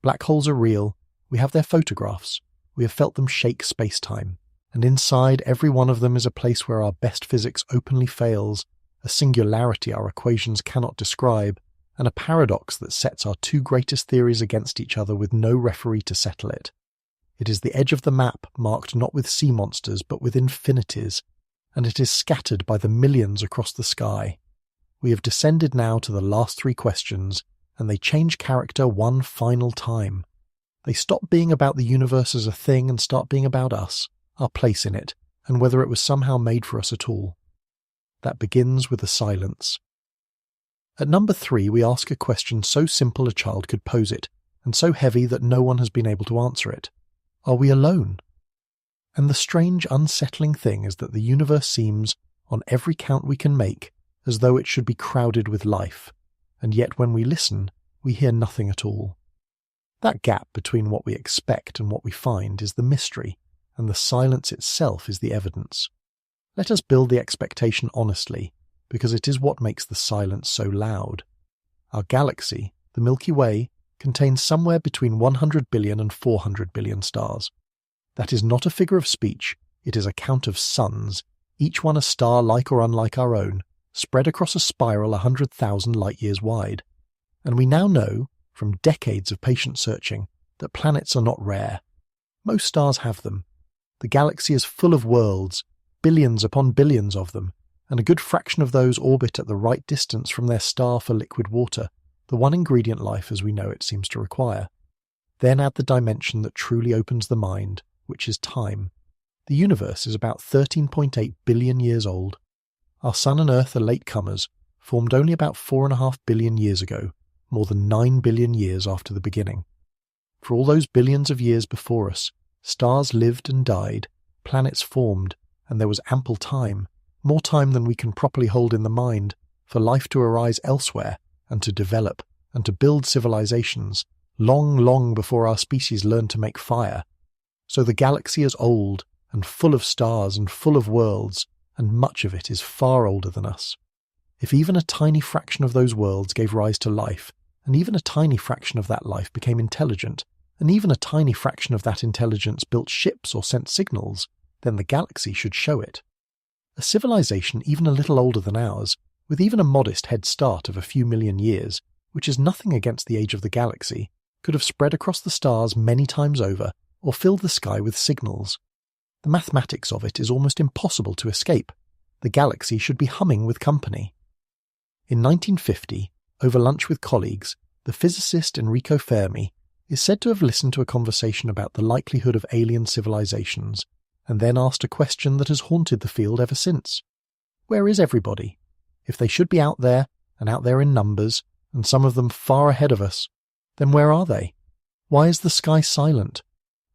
Black holes are real, we have their photographs, we have felt them shake space-time, and inside every one of them is a place where our best physics openly fails, a singularity our equations cannot describe, and a paradox that sets our two greatest theories against each other with no referee to settle it. It is the edge of the map marked not with sea monsters but with infinities, and it is scattered by the millions across the sky. We have descended now to the last 3 questions, and they change character one final time. They stop being about the universe as a thing and start being about us, our place in it, and whether it was somehow made for us at all. That begins with a silence. At number 3 we ask a question so simple a child could pose it, and so heavy that no one has been able to answer it. Are we alone? And the strange, unsettling thing is that the universe seems, on every count we can make, as though it should be crowded with life, and yet when we listen, we hear nothing at all. That gap between what we expect and what we find is the mystery, and the silence itself is the evidence. Let us build the expectation honestly, because it is what makes the silence so loud. Our galaxy, the Milky Way, contains somewhere between 100 billion and 400 billion stars. That is not a figure of speech, it is a count of suns, each one a star like or unlike our own, spread across a spiral 100,000 light-years wide. And we now know, from decades of patient searching, that planets are not rare. Most stars have them. The galaxy is full of worlds, billions upon billions of them, and a good fraction of those orbit at the right distance from their star for liquid water, the one ingredient life as we know it seems to require. Then add the dimension that truly opens the mind, which is time. The universe is about 13.8 billion years old. Our Sun and Earth are latecomers, formed only about 4.5 billion years ago, more than 9 billion years after the beginning. For all those billions of years before us, stars lived and died, planets formed, and there was ample time, more time than we can properly hold in the mind, for life to arise elsewhere, and to develop, and to build civilizations, long, long before our species learned to make fire. So the galaxy is old, and full of stars and full of worlds, and much of it is far older than us. If even a tiny fraction of those worlds gave rise to life, and even a tiny fraction of that life became intelligent, and even a tiny fraction of that intelligence built ships or sent signals, then the galaxy should show it. A civilization even a little older than ours, with even a modest head start of a few million years, which is nothing against the age of the galaxy, could have spread across the stars many times over, or filled the sky with signals. The mathematics of it is almost impossible to escape. The galaxy should be humming with company. In 1950, over lunch with colleagues, the physicist Enrico Fermi is said to have listened to a conversation about the likelihood of alien civilizations, and then asked a question that has haunted the field ever since. Where is everybody? If they should be out there, and out there in numbers, and some of them far ahead of us, then where are they? Why is the sky silent?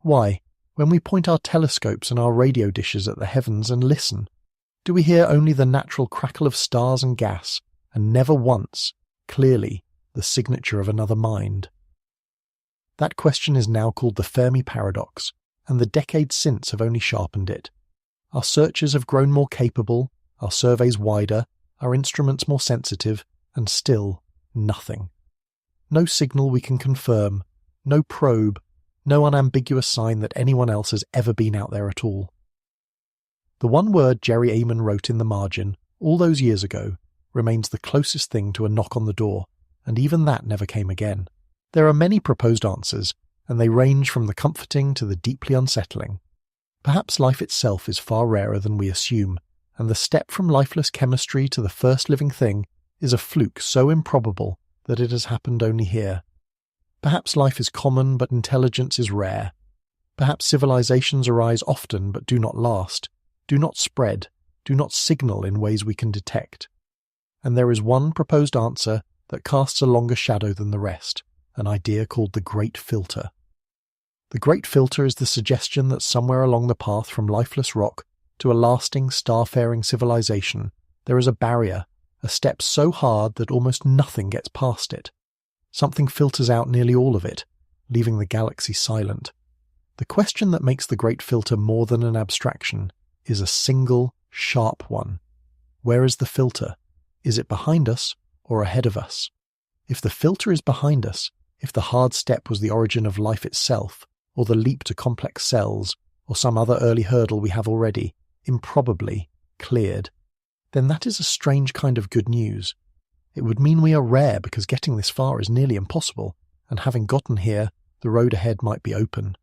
Why, when we point our telescopes and our radio dishes at the heavens and listen, do we hear only the natural crackle of stars and gas, and never once, clearly, the signature of another mind? That question is now called the Fermi paradox, and the decades since have only sharpened it. Our searches have grown more capable, our surveys wider, our instruments more sensitive, and still nothing. No signal we can confirm, no probe, no unambiguous sign that anyone else has ever been out there at all. The one word Jerry Amon wrote in the margin, all those years ago, remains the closest thing to a knock on the door, and even that never came again. There are many proposed answers, and they range from the comforting to the deeply unsettling. Perhaps life itself is far rarer than we assume, and the step from lifeless chemistry to the first living thing is a fluke so improbable that it has happened only here. Perhaps life is common but intelligence is rare. Perhaps civilizations arise often but do not last, do not spread, do not signal in ways we can detect. And there is one proposed answer that casts a longer shadow than the rest, an idea called the Great Filter. The Great Filter is the suggestion that somewhere along the path from lifeless rock to a lasting star-faring civilization, there is a barrier, a step so hard that almost nothing gets past it. Something filters out nearly all of it, leaving the galaxy silent. The question that makes the Great Filter more than an abstraction is a single, sharp one. Where is the filter? Is it behind us or ahead of us? If the filter is behind us, if the hard step was the origin of life itself, or the leap to complex cells, or some other early hurdle we have already, improbably, cleared, then that is a strange kind of good news. It would mean we are rare because getting this far is nearly impossible, and having gotten here, the road ahead might be open.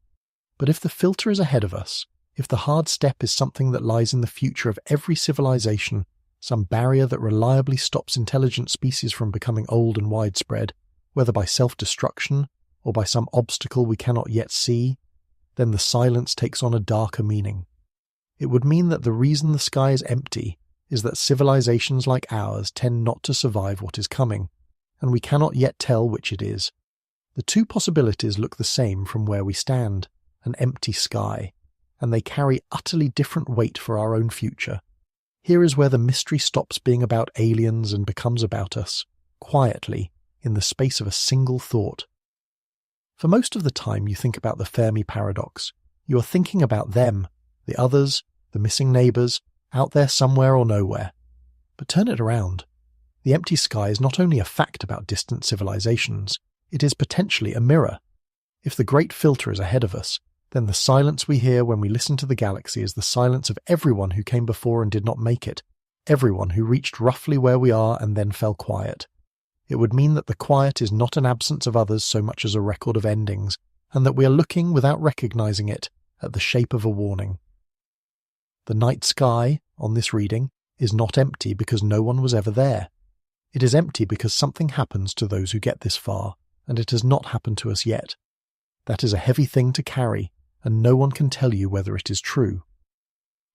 But if the filter is ahead of us, if the hard step is something that lies in the future of every civilization, some barrier that reliably stops intelligent species from becoming old and widespread, whether by self-destruction or by some obstacle we cannot yet see, then the silence takes on a darker meaning. It would mean that the reason the sky is empty is that civilizations like ours tend not to survive what is coming, and we cannot yet tell which it is. The two possibilities look the same from where we stand, an empty sky, and they carry utterly different weight for our own future. Here is where the mystery stops being about aliens and becomes about us, quietly, in the space of a single thought. For most of the time you think about the Fermi paradox, you are thinking about them, the others, the missing neighbours, out there somewhere or nowhere. But turn it around. The empty sky is not only a fact about distant civilizations, it is potentially a mirror. If the Great Filter is ahead of us, then the silence we hear when we listen to the galaxy is the silence of everyone who came before and did not make it, everyone who reached roughly where we are and then fell quiet. It would mean that the quiet is not an absence of others so much as a record of endings, and that we are looking, without recognizing it, at the shape of a warning. The night sky, on this reading, is not empty because no one was ever there. It is empty because something happens to those who get this far, and it has not happened to us yet. That is a heavy thing to carry, and no one can tell you whether it is true.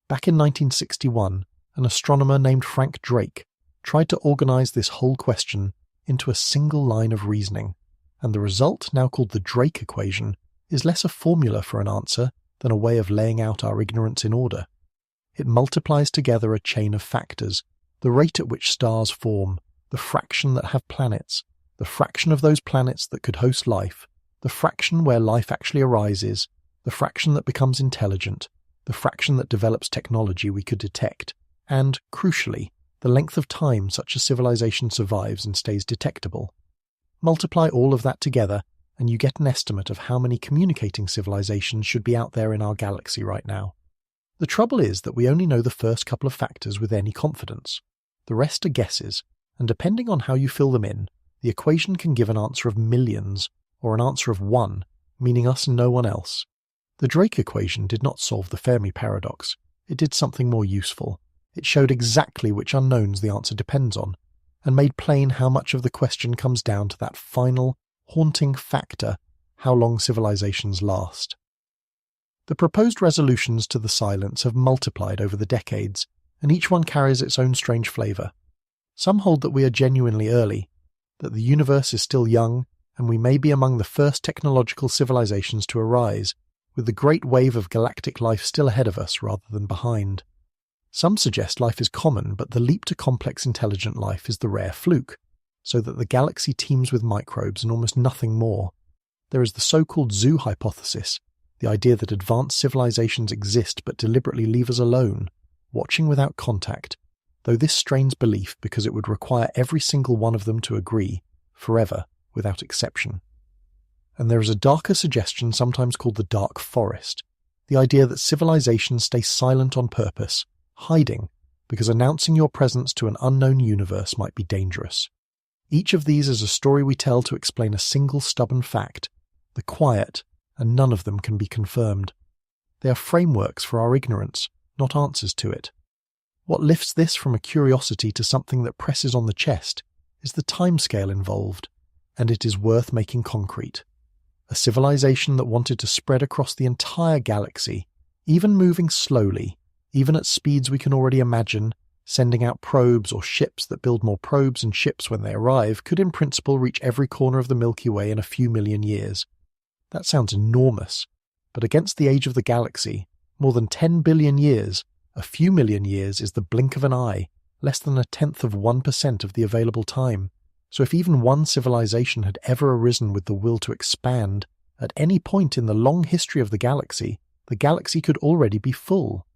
Back in 1961, an astronomer named Frank Drake tried to organize this whole question into a single line of reasoning, and the result, now called the Drake equation, is less a formula for an answer than a way of laying out our ignorance in order. It multiplies together a chain of factors, the rate at which stars form, the fraction that have planets, the fraction of those planets that could host life, the fraction where life actually arises, the fraction that becomes intelligent, the fraction that develops technology we could detect, and, crucially, the length of time such a civilization survives and stays detectable. Multiply all of that together, and you get an estimate of how many communicating civilizations should be out there in our galaxy right now. The trouble is that we only know the first couple of factors with any confidence. The rest are guesses, and depending on how you fill them in, the equation can give an answer of millions, or an answer of one, meaning us and no one else. The Drake equation did not solve the Fermi paradox. It did something more useful. It showed exactly which unknowns the answer depends on, and made plain how much of the question comes down to that final, haunting factor: how long civilizations last. The proposed resolutions to the silence have multiplied over the decades, and each one carries its own strange flavour. Some hold that we are genuinely early, that the universe is still young, and we may be among the first technological civilizations to arise, with the great wave of galactic life still ahead of us rather than behind. Some suggest life is common, but the leap to complex intelligent life is the rare fluke, so that the galaxy teems with microbes and almost nothing more. There is the so-called zoo hypothesis, the idea that advanced civilizations exist but deliberately leave us alone, watching without contact, though this strains belief because it would require every single one of them to agree, forever, without exception. And there is a darker suggestion sometimes called the dark forest, the idea that civilizations stay silent on purpose, hiding, because announcing your presence to an unknown universe might be dangerous. Each of these is a story we tell to explain a single stubborn fact, the quiet, and none of them can be confirmed. They are frameworks for our ignorance, not answers to it. What lifts this from a curiosity to something that presses on the chest is the timescale involved, and it is worth making concrete. A civilization that wanted to spread across the entire galaxy, even moving slowly, even at speeds we can already imagine, sending out probes or ships that build more probes and ships when they arrive, could in principle reach every corner of the Milky Way in a few million years. That sounds enormous, but against the age of the galaxy, more than 10 billion years, a few million years is the blink of an eye, less than 0.1% of the available time. So if even one civilization had ever arisen with the will to expand, at any point in the long history of the galaxy could already be full.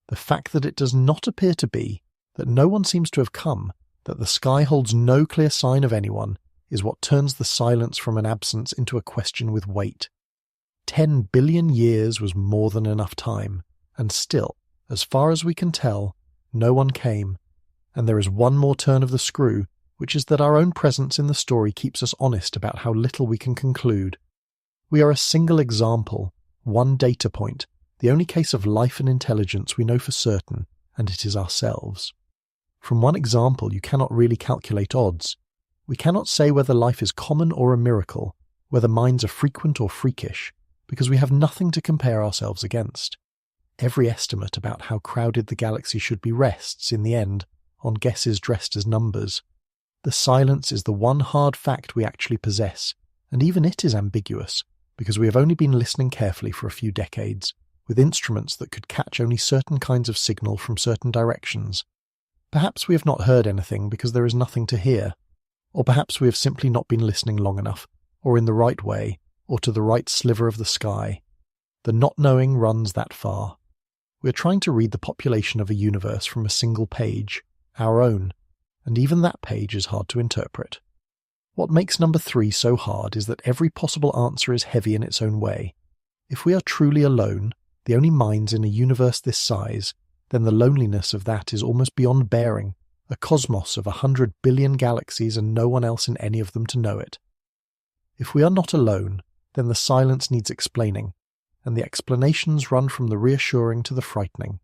The fact that it does not appear to be, that no one seems to have come, that the sky holds no clear sign of anyone, is what turns the silence from an absence into a question with weight. 10 billion years was more than enough time, and still, as far as we can tell, no one came. And there is one more turn of the screw, which is that our own presence in the story keeps us honest about how little we can conclude. We are a single example, one data point, the only case of life and intelligence we know for certain, and it is ourselves. From one example you cannot really calculate odds. We cannot say whether life is common or a miracle, whether minds are frequent or freakish, because we have nothing to compare ourselves against. Every estimate about how crowded the galaxy should be rests, in the end, on guesses dressed as numbers. The silence is the one hard fact we actually possess, and even it is ambiguous, because we have only been listening carefully for a few decades, with instruments that could catch only certain kinds of signal from certain directions. Perhaps we have not heard anything because there is nothing to hear, or perhaps we have simply not been listening long enough, or in the right way, or to the right sliver of the sky. The not knowing runs that far. We are trying to read the population of a universe from a single page, our own, and even that page is hard to interpret. What makes number 3 so hard is that every possible answer is heavy in its own way. If we are truly alone, the only minds in a universe this size, then the loneliness of that is almost beyond bearing, a cosmos of 100 billion galaxies and no one else in any of them to know it. If we are not alone, then the silence needs explaining, and the explanations run from the reassuring to the frightening.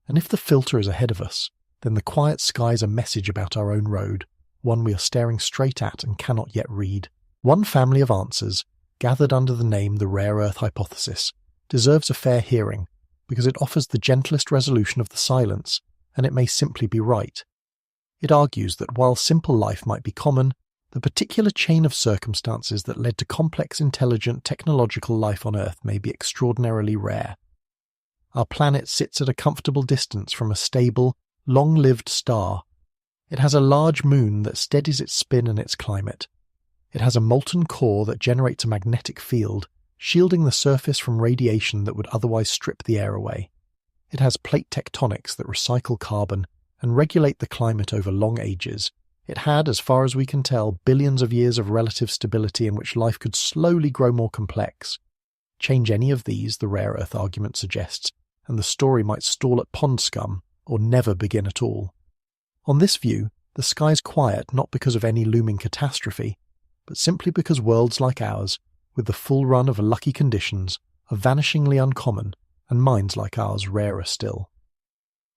And if the filter is ahead of us, then the quiet sky is a message about our own road, one we are staring straight at and cannot yet read. One family of answers, gathered under the name the rare Earth hypothesis, deserves a fair hearing, because it offers the gentlest resolution of the silence, and it may simply be right. It argues that while simple life might be common, the particular chain of circumstances that led to complex, intelligent, technological life on Earth may be extraordinarily rare. Our planet sits at a comfortable distance from a stable, long-lived star. It has a large moon that steadies its spin and its climate. It has a molten core that generates a magnetic field, shielding the surface from radiation that would otherwise strip the air away. It has plate tectonics that recycle carbon and regulate the climate over long ages. It had, as far as we can tell, billions of years of relative stability in which life could slowly grow more complex. Change any of these, the rare Earth argument suggests, and the story might stall at pond scum, or never begin at all. On this view, the sky's quiet not because of any looming catastrophe, but simply because worlds like ours, with the full run of lucky conditions, are vanishingly uncommon, and minds like ours rarer still.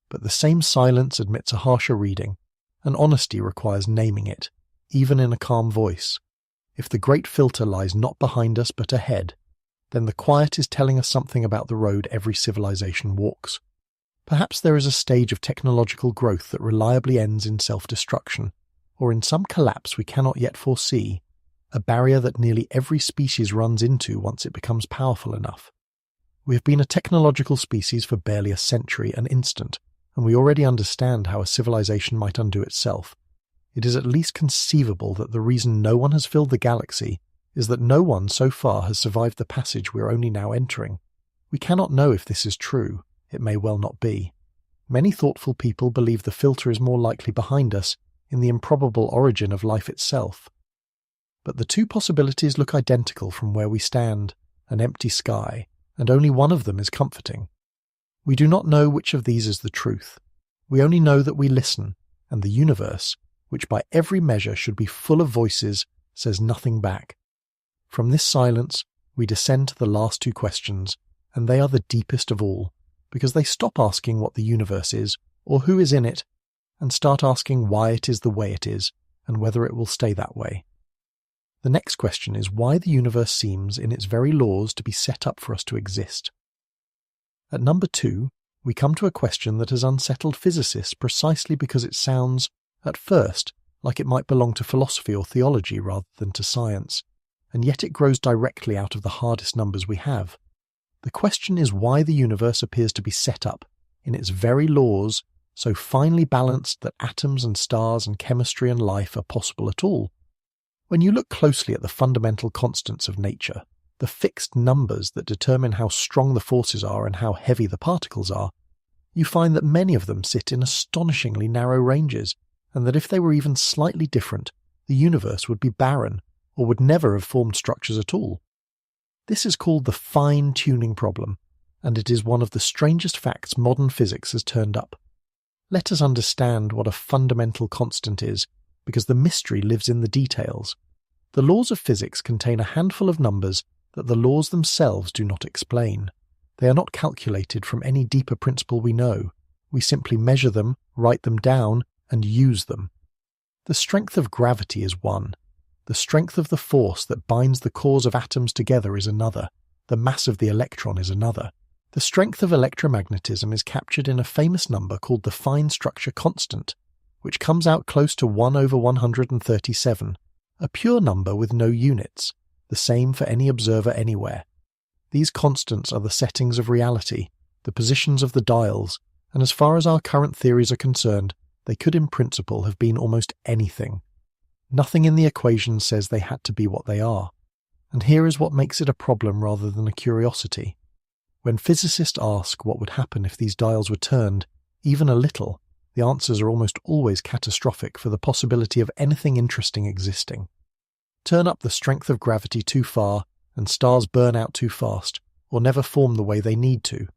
But the same silence admits a harsher reading, and honesty requires naming it, even in a calm voice. If the great filter lies not behind us but ahead, then the quiet is telling us something about the road every civilization walks. Perhaps there is a stage of technological growth that reliably ends in self-destruction, or in some collapse we cannot yet foresee, a barrier that nearly every species runs into once it becomes powerful enough. We have been a technological species for barely a century, an instant, and we already understand how a civilization might undo itself. It is at least conceivable that the reason no one has filled the galaxy is that no one so far has survived the passage we are only now entering. We cannot know if this is true. It may well not be. Many thoughtful people believe the filter is more likely behind us in the improbable origin of life itself. But the two possibilities look identical from where we stand, an empty sky, and only one of them is comforting. We do not know which of these is the truth. We only know that we listen, and the universe, which by every measure should be full of voices, says nothing back. From this silence, we descend to the last two questions, and they are the deepest of all, because they stop asking what the universe is, or who is in it, and start asking why it is the way it is, and whether it will stay that way. The next question is why the universe seems, in its very laws, to be set up for us to exist. At number 2, we come to a question that has unsettled physicists precisely because it sounds, at first, like it might belong to philosophy or theology rather than to science, and yet it grows directly out of the hardest numbers we have. The question is why the universe appears to be set up, in its very laws, so finely balanced that atoms and stars and chemistry and life are possible at all. When you look closely at the fundamental constants of nature, the fixed numbers that determine how strong the forces are and how heavy the particles are, you find that many of them sit in astonishingly narrow ranges, and that if they were even slightly different, the universe would be barren, or would never have formed structures at all. This is called the fine-tuning problem, and it is one of the strangest facts modern physics has turned up. Let us understand what a fundamental constant is, because the mystery lives in the details. The laws of physics contain a handful of numbers that the laws themselves do not explain. They are not calculated from any deeper principle we know. We simply measure them, write them down, and use them. The strength of gravity is one. The strength of the force that binds the cores of atoms together is another. The mass of the electron is another. The strength of electromagnetism is captured in a famous number called the fine structure constant, which comes out close to 1 over 137, a pure number with no units, the same for any observer anywhere. These constants are the settings of reality, the positions of the dials, and as far as our current theories are concerned, they could in principle have been almost anything. Nothing in the equation says they had to be what they are. And here is what makes it a problem rather than a curiosity. When physicists ask what would happen if these dials were turned, even a little, the answers are almost always catastrophic for the possibility of anything interesting existing. Turn up the strength of gravity too far, and stars burn out too fast, or never form the way they need to.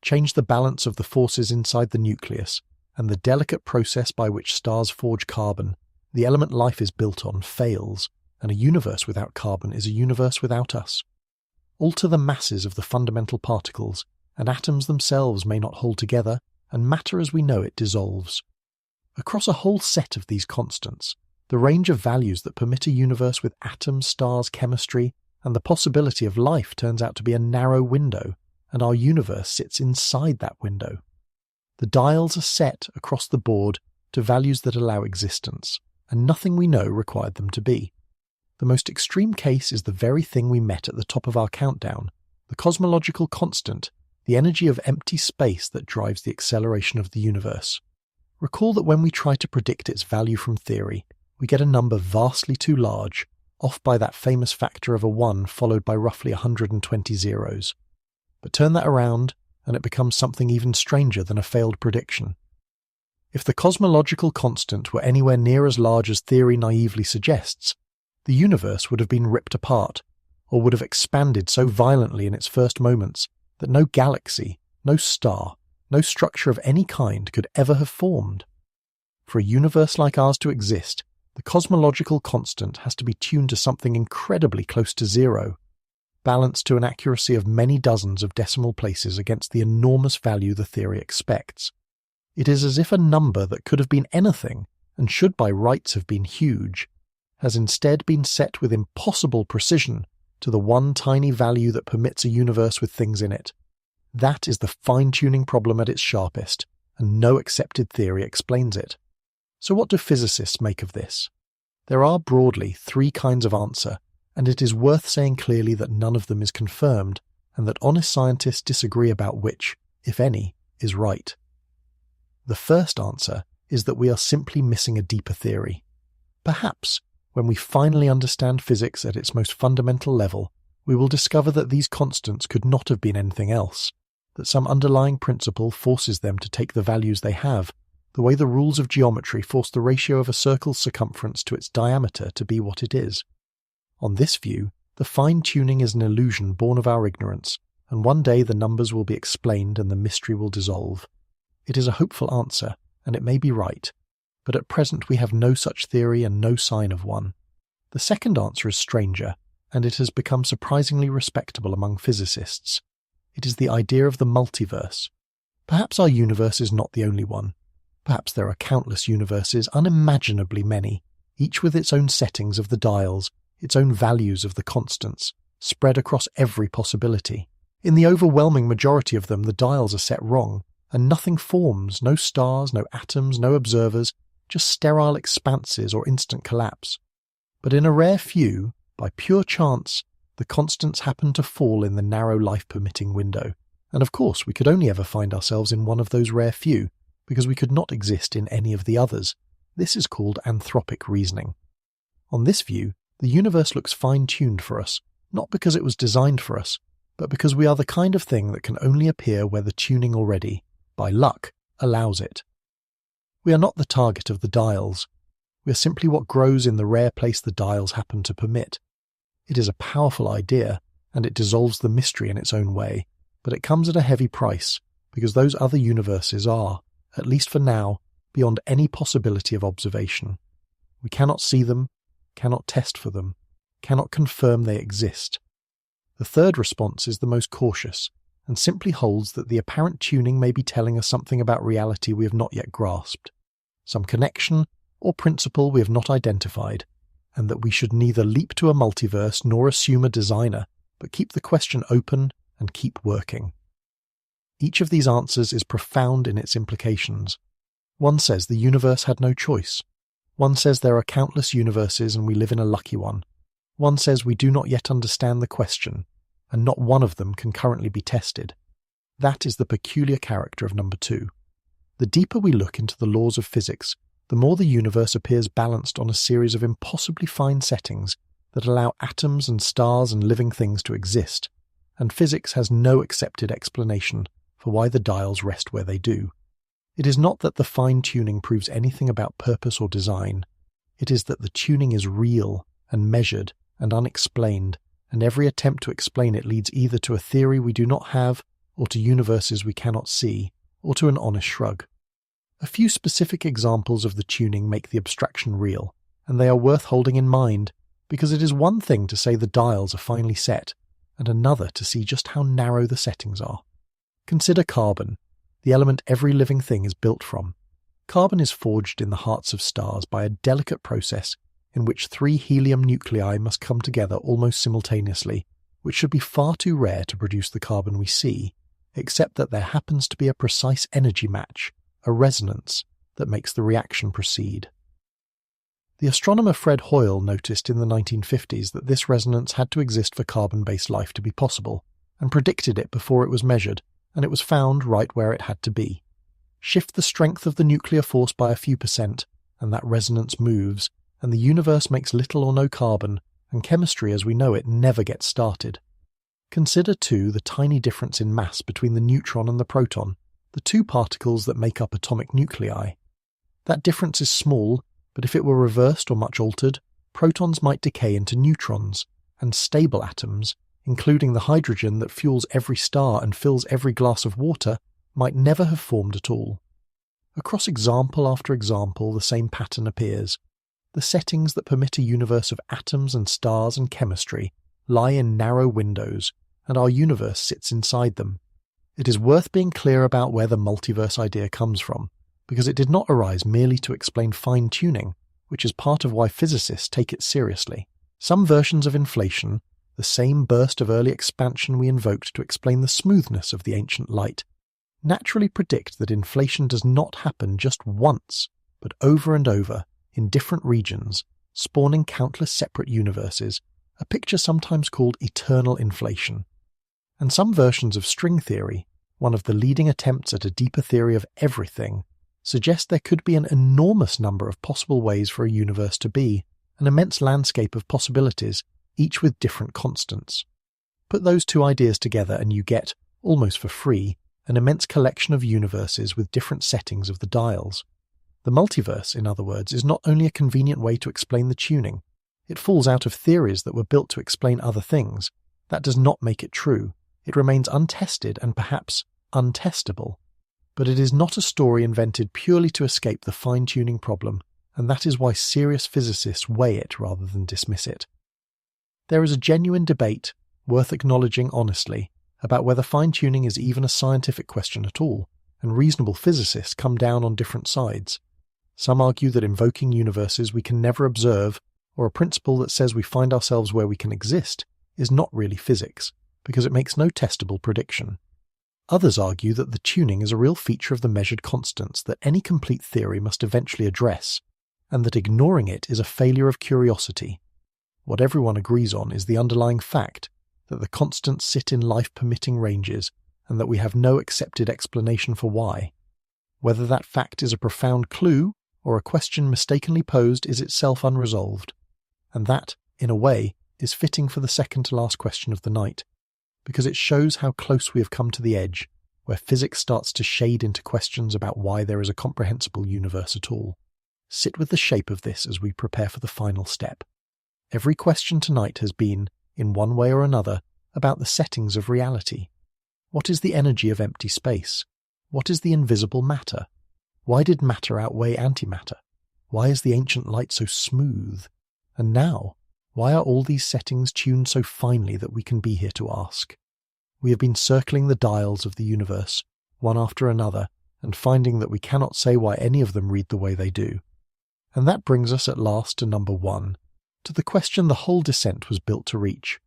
Change the balance of the forces inside the nucleus, and the delicate process by which stars forge carbon, the element life is built on, fails, and a universe without carbon is a universe without us. Alter the masses of the fundamental particles, and atoms themselves may not hold together, and matter as we know it dissolves. Across a whole set of these constants, the range of values that permit a universe with atoms, stars, chemistry, and the possibility of life turns out to be a narrow window, and our universe sits inside that window. The dials are set across the board to values that allow existence, and nothing we know required them to be. The most extreme case is the very thing we met at the top of our countdown, the cosmological constant, the energy of empty space that drives the acceleration of the universe. Recall that when we try to predict its value from theory, we get a number vastly too large, off by that famous factor of a 1 followed by roughly 120 zeros. But turn that around, and it becomes something even stranger than a failed prediction. If the cosmological constant were anywhere near as large as theory naively suggests, the universe would have been ripped apart, or would have expanded so violently in its first moments that no galaxy, no star, no structure of any kind could ever have formed. For a universe like ours to exist, the cosmological constant has to be tuned to something incredibly close to zero. balanced to an accuracy of many dozens of decimal places against the enormous value the theory expects. It is as if a number that could have been anything, and should by rights have been huge, has instead been set with impossible precision to the one tiny value that permits a universe with things in it. That is the fine-tuning problem at its sharpest, and no accepted theory explains it. So what do physicists make of this? There are broadly three kinds of answer, and it is worth saying clearly that none of them is confirmed, and that honest scientists disagree about which, if any, is right. The first answer is that we are simply missing a deeper theory. Perhaps, when we finally understand physics at its most fundamental level, we will discover that these constants could not have been anything else, that some underlying principle forces them to take the values they have, the way the rules of geometry force the ratio of a circle's circumference to its diameter to be what it is. On this view, the fine-tuning is an illusion born of our ignorance, and one day the numbers will be explained and the mystery will dissolve. It is a hopeful answer, and it may be right, but at present we have no such theory and no sign of one. The second answer is stranger, and it has become surprisingly respectable among physicists. It is the idea of the multiverse. Perhaps our universe is not the only one. Perhaps there are countless universes, unimaginably many, each with its own settings of the dials, its own values of the constants, spread across every possibility. In the overwhelming majority of them, the dials are set wrong, and nothing forms, no stars, no atoms, no observers, just sterile expanses or instant collapse. But in a rare few, by pure chance, the constants happen to fall in the narrow life-permitting window. And of course, we could only ever find ourselves in one of those rare few, because we could not exist in any of the others. This is called anthropic reasoning. On this view, the universe looks fine-tuned for us, not because it was designed for us, but because we are the kind of thing that can only appear where the tuning already, by luck, allows it. We are not the target of the dials. We are simply what grows in the rare place the dials happen to permit. It is a powerful idea, and it dissolves the mystery in its own way, but it comes at a heavy price, because those other universes are, at least for now, beyond any possibility of observation. We cannot see them, cannot test for them, cannot confirm they exist. The third response is the most cautious, and simply holds that the apparent tuning may be telling us something about reality we have not yet grasped, some connection or principle we have not identified, and that we should neither leap to a multiverse nor assume a designer, but keep the question open and keep working. Each of these answers is profound in its implications. One says the universe had no choice. One says there are countless universes and we live in a lucky one. One says we do not yet understand the question, and not one of them can currently be tested. That is the peculiar character of number 2. The deeper we look into the laws of physics, the more the universe appears balanced on a series of impossibly fine settings that allow atoms and stars and living things to exist, and physics has no accepted explanation for why the dials rest where they do. It is not that the fine-tuning proves anything about purpose or design. It is that the tuning is real and measured and unexplained, and every attempt to explain it leads either to a theory we do not have, or to universes we cannot see, or to an honest shrug. A few specific examples of the tuning make the abstraction real, and they are worth holding in mind, because it is one thing to say the dials are finely set, and another to see just how narrow the settings are. Consider carbon, the element every living thing is built from. Carbon is forged in the hearts of stars by a delicate process in which 3 helium nuclei must come together almost simultaneously, which should be far too rare to produce the carbon we see, except that there happens to be a precise energy match, a resonance, that makes the reaction proceed. The astronomer Fred Hoyle noticed in the 1950s that this resonance had to exist for carbon-based life to be possible, and predicted it before it was measured, and it was found right where it had to be. Shift the strength of the nuclear force by a few %, and that resonance moves, and the universe makes little or no carbon, and chemistry as we know it never gets started. Consider, too, the tiny difference in mass between the neutron and the proton, the 2 particles that make up atomic nuclei. That difference is small, but if it were reversed or much altered, protons might decay into neutrons, and stable atoms, including the hydrogen that fuels every star and fills every glass of water, might never have formed at all. Across example after example, the same pattern appears. The settings that permit a universe of atoms and stars and chemistry lie in narrow windows, and our universe sits inside them. It is worth being clear about where the multiverse idea comes from, because it did not arise merely to explain fine-tuning, which is part of why physicists take it seriously. Some versions of inflation, the same burst of early expansion we invoked to explain the smoothness of the ancient light, naturally predict that inflation does not happen just once, but over and over, in different regions, spawning countless separate universes, a picture sometimes called eternal inflation. And some versions of string theory, one of the leading attempts at a deeper theory of everything, suggest there could be an enormous number of possible ways for a universe to be, an immense landscape of possibilities, each with different constants. Put those two ideas together and you get, almost for free, an immense collection of universes with different settings of the dials. The multiverse, in other words, is not only a convenient way to explain the tuning, it falls out of theories that were built to explain other things. That does not make it true. It remains untested and perhaps untestable. But it is not a story invented purely to escape the fine-tuning problem, and that is why serious physicists weigh it rather than dismiss it. There is a genuine debate, worth acknowledging honestly, about whether fine-tuning is even a scientific question at all, and reasonable physicists come down on different sides. Some argue that invoking universes we can never observe, or a principle that says we find ourselves where we can exist, is not really physics, because it makes no testable prediction. Others argue that the tuning is a real feature of the measured constants that any complete theory must eventually address, and that ignoring it is a failure of curiosity. What everyone agrees on is the underlying fact that the constants sit in life-permitting ranges, and that we have no accepted explanation for why. Whether that fact is a profound clue, or a question mistakenly posed, is itself unresolved. And that, in a way, is fitting for the second-to-last question of the night, because it shows how close we have come to the edge, where physics starts to shade into questions about why there is a comprehensible universe at all. Sit with the shape of this as we prepare for the final step. Every question tonight has been, in one way or another, about the settings of reality. What is the energy of empty space? What is the invisible matter? Why did matter outweigh antimatter? Why is the ancient light so smooth? And now, why are all these settings tuned so finely that we can be here to ask? We have been circling the dials of the universe, one after another, and finding that we cannot say why any of them read the way they do. And that brings us at last to number one, to the question the whole descent was built to reach.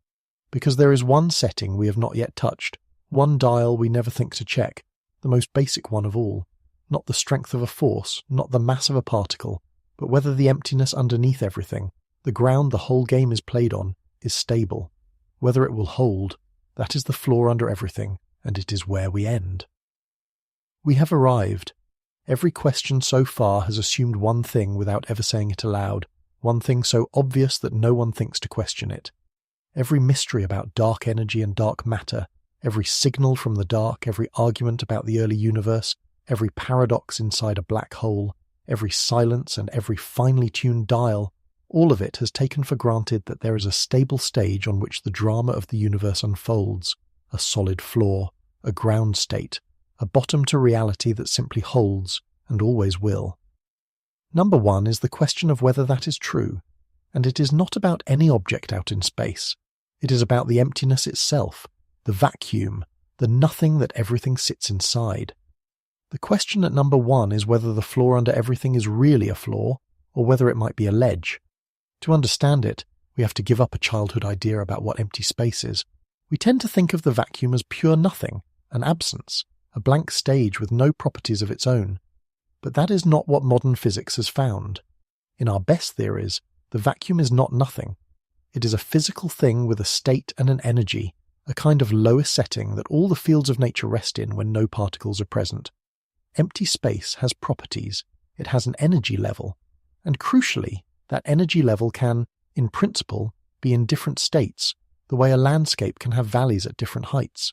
Because there is one setting we have not yet touched, one dial we never think to check, the most basic one of all, not the strength of a force, not the mass of a particle, but whether the emptiness underneath everything, the ground the whole game is played on, is stable. Whether it will hold, that is the floor under everything, and it is where we end. We have arrived. Every question so far has assumed one thing without ever saying it aloud, one thing so obvious that no one thinks to question it. Every mystery about dark energy and dark matter, every signal from the dark, every argument about the early universe, every paradox inside a black hole, every silence and every finely tuned dial, all of it has taken for granted that there is a stable stage on which the drama of the universe unfolds, a solid floor, a ground state, a bottom to reality that simply holds and always will. Number one is the question of whether that is true, and it is not about any object out in space. It is about the emptiness itself, the vacuum, the nothing that everything sits inside. The question at number one is whether the floor under everything is really a floor, or whether it might be a ledge. To understand it, we have to give up a childhood idea about what empty space is. We tend to think of the vacuum as pure nothing, an absence, a blank stage with no properties of its own. But that is not what modern physics has found. In our best theories, the vacuum is not nothing. It is a physical thing with a state and an energy, a kind of lowest setting that all the fields of nature rest in when no particles are present. Empty space has properties, it has an energy level, and crucially, that energy level can, in principle, be in different states, the way a landscape can have valleys at different heights.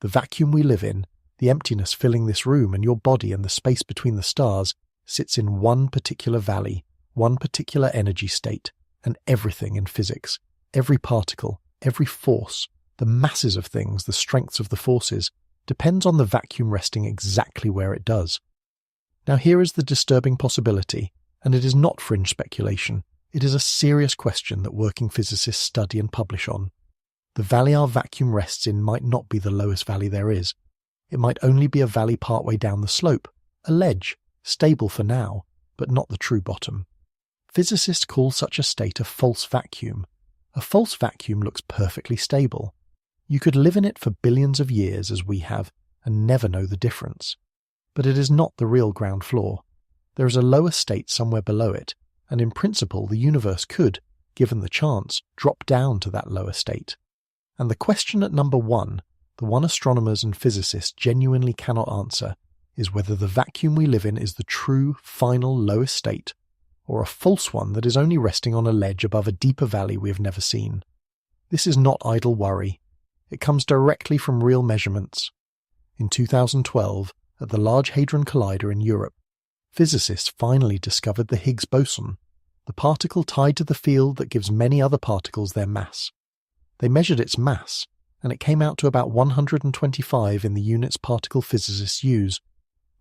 The vacuum we live in, the emptiness filling this room and your body and the space between the stars, sits in one particular valley, one particular energy state, and everything in physics, every particle, every force, the masses of things, the strengths of the forces, depends on the vacuum resting exactly where it does. Now here is the disturbing possibility, and it is not fringe speculation, it is a serious question that working physicists study and publish on. The valley our vacuum rests in might not be the lowest valley there is. It might only be a valley partway down the slope, a ledge, stable for now, but not the true bottom. Physicists call such a state a false vacuum. A false vacuum looks perfectly stable. You could live in it for billions of years, as we have, and never know the difference. But it is not the real ground floor. There is a lower state somewhere below it, and in principle the universe could, given the chance, drop down to that lower state. And the question at number one, the one astronomers and physicists genuinely cannot answer, is whether the vacuum we live in is the true, final lowest state, or a false one that is only resting on a ledge above a deeper valley we have never seen. This is not idle worry. It comes directly from real measurements. In 2012, at the Large Hadron Collider in Europe, physicists finally discovered the Higgs boson, the particle tied to the field that gives many other particles their mass. They measured its mass, and it came out to about 125 in the units particle physicists use.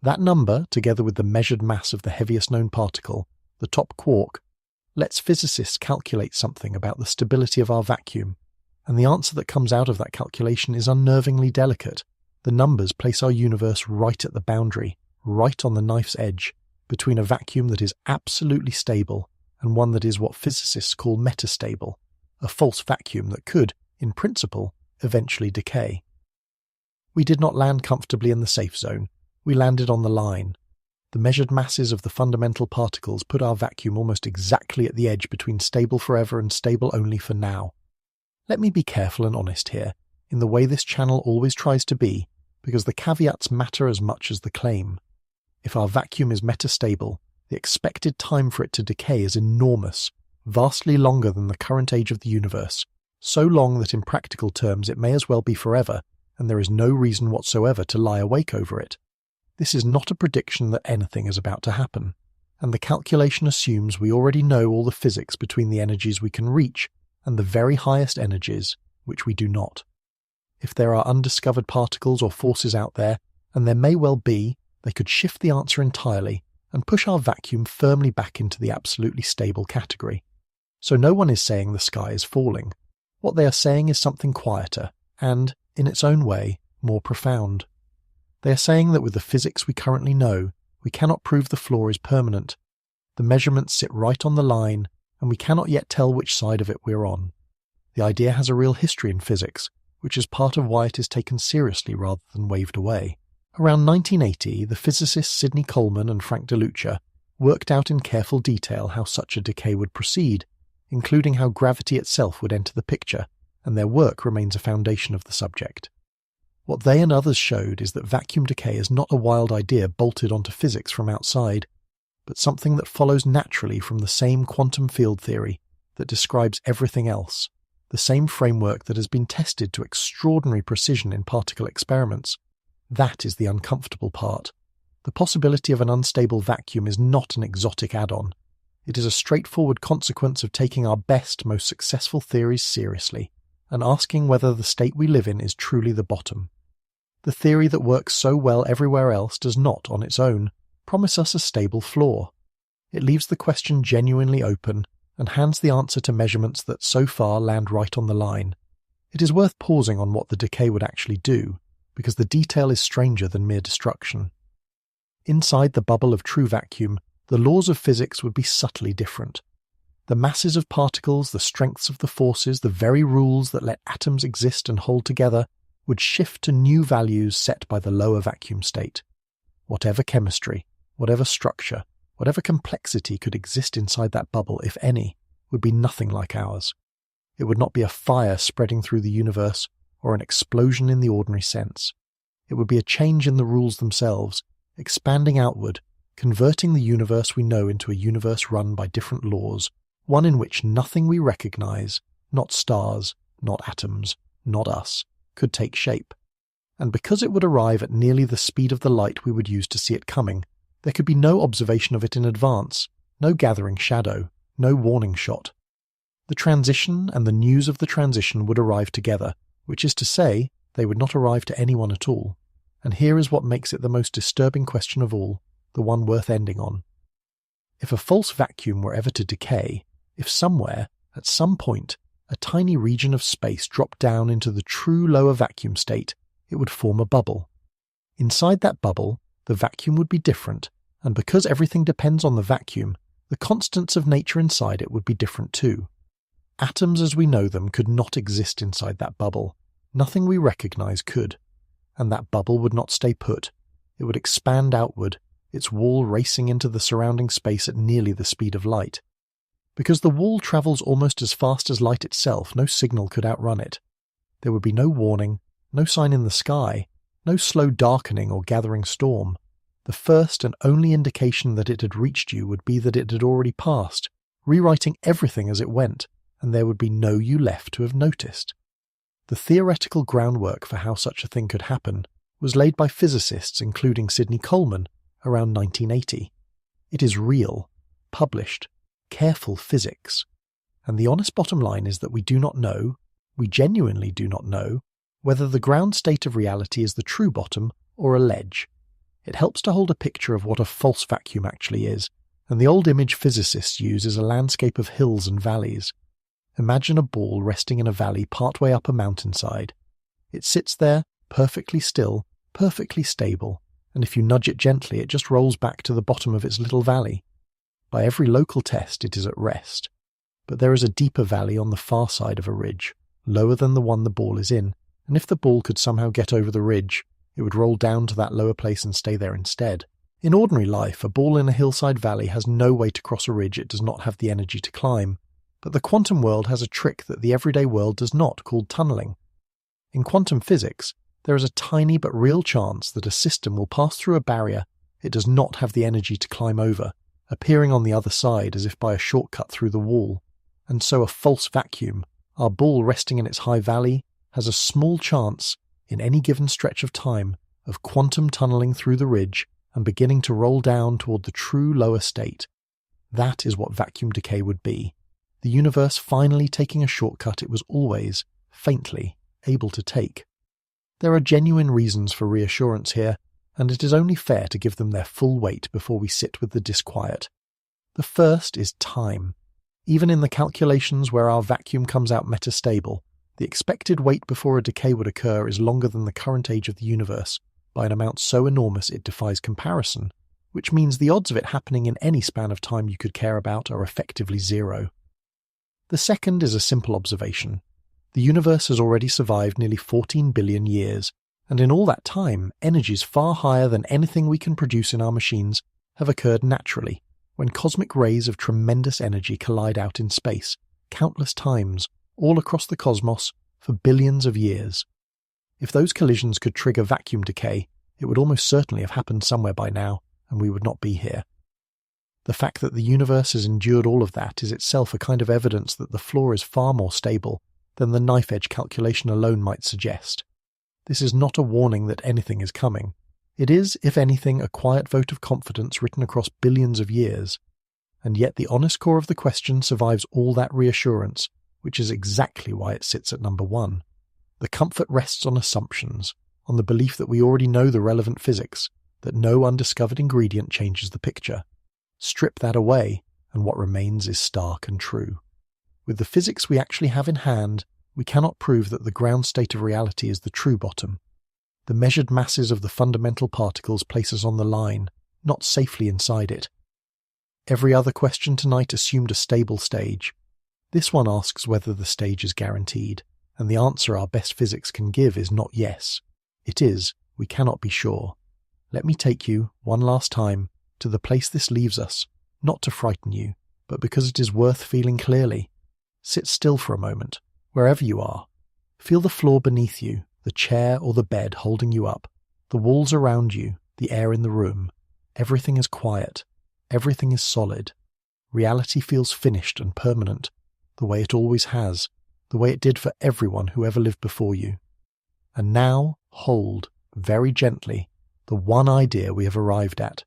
That number, together with the measured mass of the heaviest known particle, the top quark, lets physicists calculate something about the stability of our vacuum, and the answer that comes out of that calculation is unnervingly delicate. The numbers place our universe right at the boundary, right on the knife's edge, between a vacuum that is absolutely stable and one that is what physicists call metastable, a false vacuum that could, in principle, eventually decay. We did not land comfortably in the safe zone. We landed on the line. The measured masses of the fundamental particles put our vacuum almost exactly at the edge between stable forever and stable only for now. Let me be careful and honest here, in the way this channel always tries to be, because the caveats matter as much as the claim. If our vacuum is metastable, the expected time for it to decay is enormous, vastly longer than the current age of the universe, so long that in practical terms it may as well be forever, and there is no reason whatsoever to lie awake over it. This is not a prediction that anything is about to happen, and the calculation assumes we already know all the physics between the energies we can reach and the very highest energies, which we do not. If there are undiscovered particles or forces out there, and there may well be, they could shift the answer entirely and push our vacuum firmly back into the absolutely stable category. So no one is saying the sky is falling. What they are saying is something quieter and, in its own way, more profound. They are saying that with the physics we currently know, we cannot prove the floor is permanent. The measurements sit right on the line, and we cannot yet tell which side of it we're on. The idea has a real history in physics, which is part of why it is taken seriously rather than waved away. Around 1980, the physicists Sidney Coleman and Frank DeLucia worked out in careful detail how such a decay would proceed, including how gravity itself would enter the picture, and their work remains a foundation of the subject. What they and others showed is that vacuum decay is not a wild idea bolted onto physics from outside, but something that follows naturally from the same quantum field theory that describes everything else, the same framework that has been tested to extraordinary precision in particle experiments. That is the uncomfortable part. The possibility of an unstable vacuum is not an exotic add-on. It is a straightforward consequence of taking our best, most successful theories seriously, and asking whether the state we live in is truly the bottom. The theory that works so well everywhere else does not, on its own, promise us a stable floor. It leaves the question genuinely open and hands the answer to measurements that so far land right on the line. It is worth pausing on what the decay would actually do, because the detail is stranger than mere destruction. Inside the bubble of true vacuum, the laws of physics would be subtly different. The masses of particles, the strengths of the forces, the very rules that let atoms exist and hold together, would shift to new values set by the lower vacuum state. Whatever chemistry, whatever structure, whatever complexity could exist inside that bubble, if any, would be nothing like ours. It would not be a fire spreading through the universe, or an explosion in the ordinary sense. It would be a change in the rules themselves, expanding outward, converting the universe we know into a universe run by different laws, one in which nothing we recognize, not stars, not atoms, not us, could take shape. And because it would arrive at nearly the speed of the light we would use to see it coming, there could be no observation of it in advance, no gathering shadow, no warning shot. The transition and the news of the transition would arrive together, which is to say, they would not arrive to anyone at all. And here is what makes it the most disturbing question of all, the one worth ending on. If a false vacuum were ever to decay, if somewhere, at some point, a tiny region of space dropped down into the true lower vacuum state, it would form a bubble. Inside that bubble, the vacuum would be different, and because everything depends on the vacuum, the constants of nature inside it would be different too. Atoms as we know them could not exist inside that bubble. Nothing we recognize could. And that bubble would not stay put. It would expand outward, its wall racing into the surrounding space at nearly the speed of light. Because the wall travels almost as fast as light itself, no signal could outrun it. There would be no warning, no sign in the sky, no slow darkening or gathering storm. The first and only indication that it had reached you would be that it had already passed, rewriting everything as it went, and there would be no you left to have noticed. The theoretical groundwork for how such a thing could happen was laid by physicists including Sidney Coleman around 1980. It is real, published, careful physics. And the honest bottom line is that we do not know, we genuinely do not know, whether the ground state of reality is the true bottom or a ledge. It helps to hold a picture of what a false vacuum actually is, and the old image physicists use is a landscape of hills and valleys. Imagine a ball resting in a valley partway up a mountainside. It sits there, perfectly still, perfectly stable, and if you nudge it gently it just rolls back to the bottom of its little valley. By every local test it is at rest. But there is a deeper valley on the far side of a ridge, lower than the one the ball is in, and if the ball could somehow get over the ridge, it would roll down to that lower place and stay there instead. In ordinary life, a ball in a hillside valley has no way to cross a ridge it does not have the energy to climb. But the quantum world has a trick that the everyday world does not, called tunneling. In quantum physics, there is a tiny but real chance that a system will pass through a barrier it does not have the energy to climb over, appearing on the other side as if by a shortcut through the wall. And so a false vacuum, our ball resting in its high valley, has a small chance, in any given stretch of time, of quantum tunneling through the ridge and beginning to roll down toward the true lower state. That is what vacuum decay would be. The universe finally taking a shortcut it was always, faintly, able to take. There are genuine reasons for reassurance here, and it is only fair to give them their full weight before we sit with the disquiet. The first is time. Even in the calculations where our vacuum comes out metastable, the expected wait before a decay would occur is longer than the current age of the universe, by an amount so enormous it defies comparison, which means the odds of it happening in any span of time you could care about are effectively zero. The second is a simple observation. The universe has already survived nearly 14 billion years, and in all that time, energies far higher than anything we can produce in our machines have occurred naturally, when cosmic rays of tremendous energy collide out in space, countless times, all across the cosmos, for billions of years. If those collisions could trigger vacuum decay, it would almost certainly have happened somewhere by now, and we would not be here. The fact that the universe has endured all of that is itself a kind of evidence that the floor is far more stable than the knife-edge calculation alone might suggest. This is not a warning that anything is coming. It is, if anything, a quiet vote of confidence written across billions of years. And yet the honest core of the question survives all that reassurance, which is exactly why it sits at number one. The comfort rests on assumptions, on the belief that we already know the relevant physics, that no undiscovered ingredient changes the picture. Strip that away, and what remains is stark and true. With the physics we actually have in hand, we cannot prove that the ground state of reality is the true bottom. The measured masses of the fundamental particles place us on the line, not safely inside it. Every other question tonight assumed a stable stage. This one asks whether the stage is guaranteed, and the answer our best physics can give is not yes. It is, we cannot be sure. Let me take you, one last time, to the place this leaves us, not to frighten you, but because it is worth feeling clearly. Sit still for a moment, wherever you are. Feel the floor beneath you, the chair or the bed holding you up, the walls around you, the air in the room. Everything is quiet. Everything is solid. Reality feels finished and permanent, the way it always has, the way it did for everyone who ever lived before you. And now, hold, very gently, the one idea we have arrived at.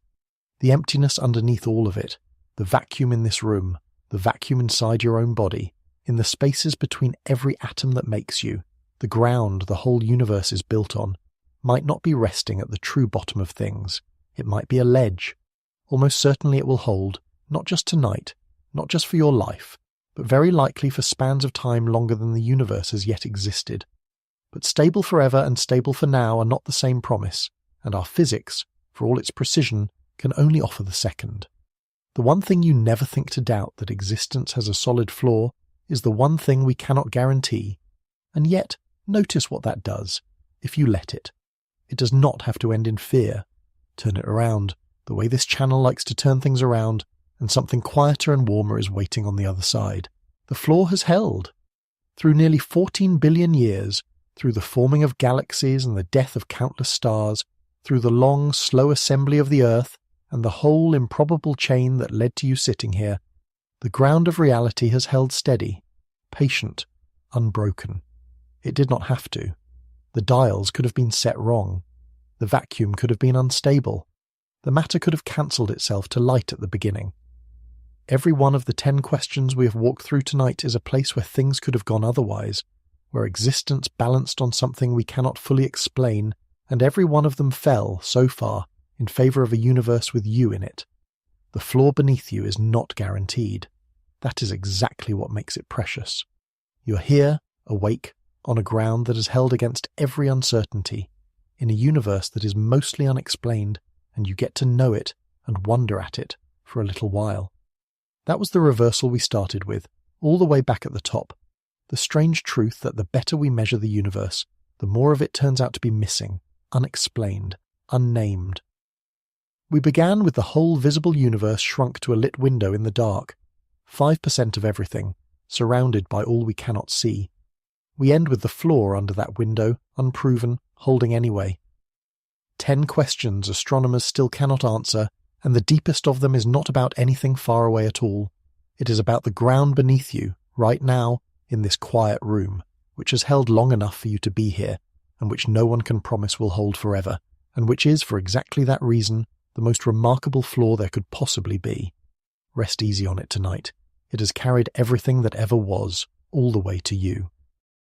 The emptiness underneath all of it, the vacuum in this room, the vacuum inside your own body, in the spaces between every atom that makes you, the ground the whole universe is built on, might not be resting at the true bottom of things. It might be a ledge. Almost certainly it will hold, not just tonight, not just for your life, but very likely for spans of time longer than the universe has yet existed. But stable forever and stable for now are not the same promise, and our physics, for all its precision, can only offer the second. The one thing you never think to doubt, that existence has a solid floor, is the one thing we cannot guarantee. And yet, notice what that does, if you let it. It does not have to end in fear. Turn it around, the way this channel likes to turn things around, and something quieter and warmer is waiting on the other side. The floor has held. Through nearly 14 billion years, through the forming of galaxies and the death of countless stars, through the long, slow assembly of the Earth, and the whole improbable chain that led to you sitting here, the ground of reality has held steady, patient, unbroken. It did not have to. The dials could have been set wrong. The vacuum could have been unstable. The matter could have cancelled itself to light at the beginning. Every one of the 10 questions we have walked through tonight is a place where things could have gone otherwise, where existence balanced on something we cannot fully explain, and every one of them fell, so far, in favour of a universe with you in it. The floor beneath you is not guaranteed. That is exactly what makes it precious. You're here, awake, on a ground that has held against every uncertainty, in a universe that is mostly unexplained, and you get to know it and wonder at it for a little while. That was the reversal we started with, all the way back at the top. The strange truth that the better we measure the universe, the more of it turns out to be missing, unexplained, unnamed. We began with the whole visible universe shrunk to a lit window in the dark, 5% of everything, surrounded by all we cannot see. We end with the floor under that window, unproven, holding anyway. 10 questions astronomers still cannot answer, and the deepest of them is not about anything far away at all. It is about the ground beneath you, right now, in this quiet room, which has held long enough for you to be here, and which no one can promise will hold forever, and which is, for exactly that reason, the most remarkable floor there could possibly be. Rest easy on it tonight. It has carried everything that ever was, all the way to you.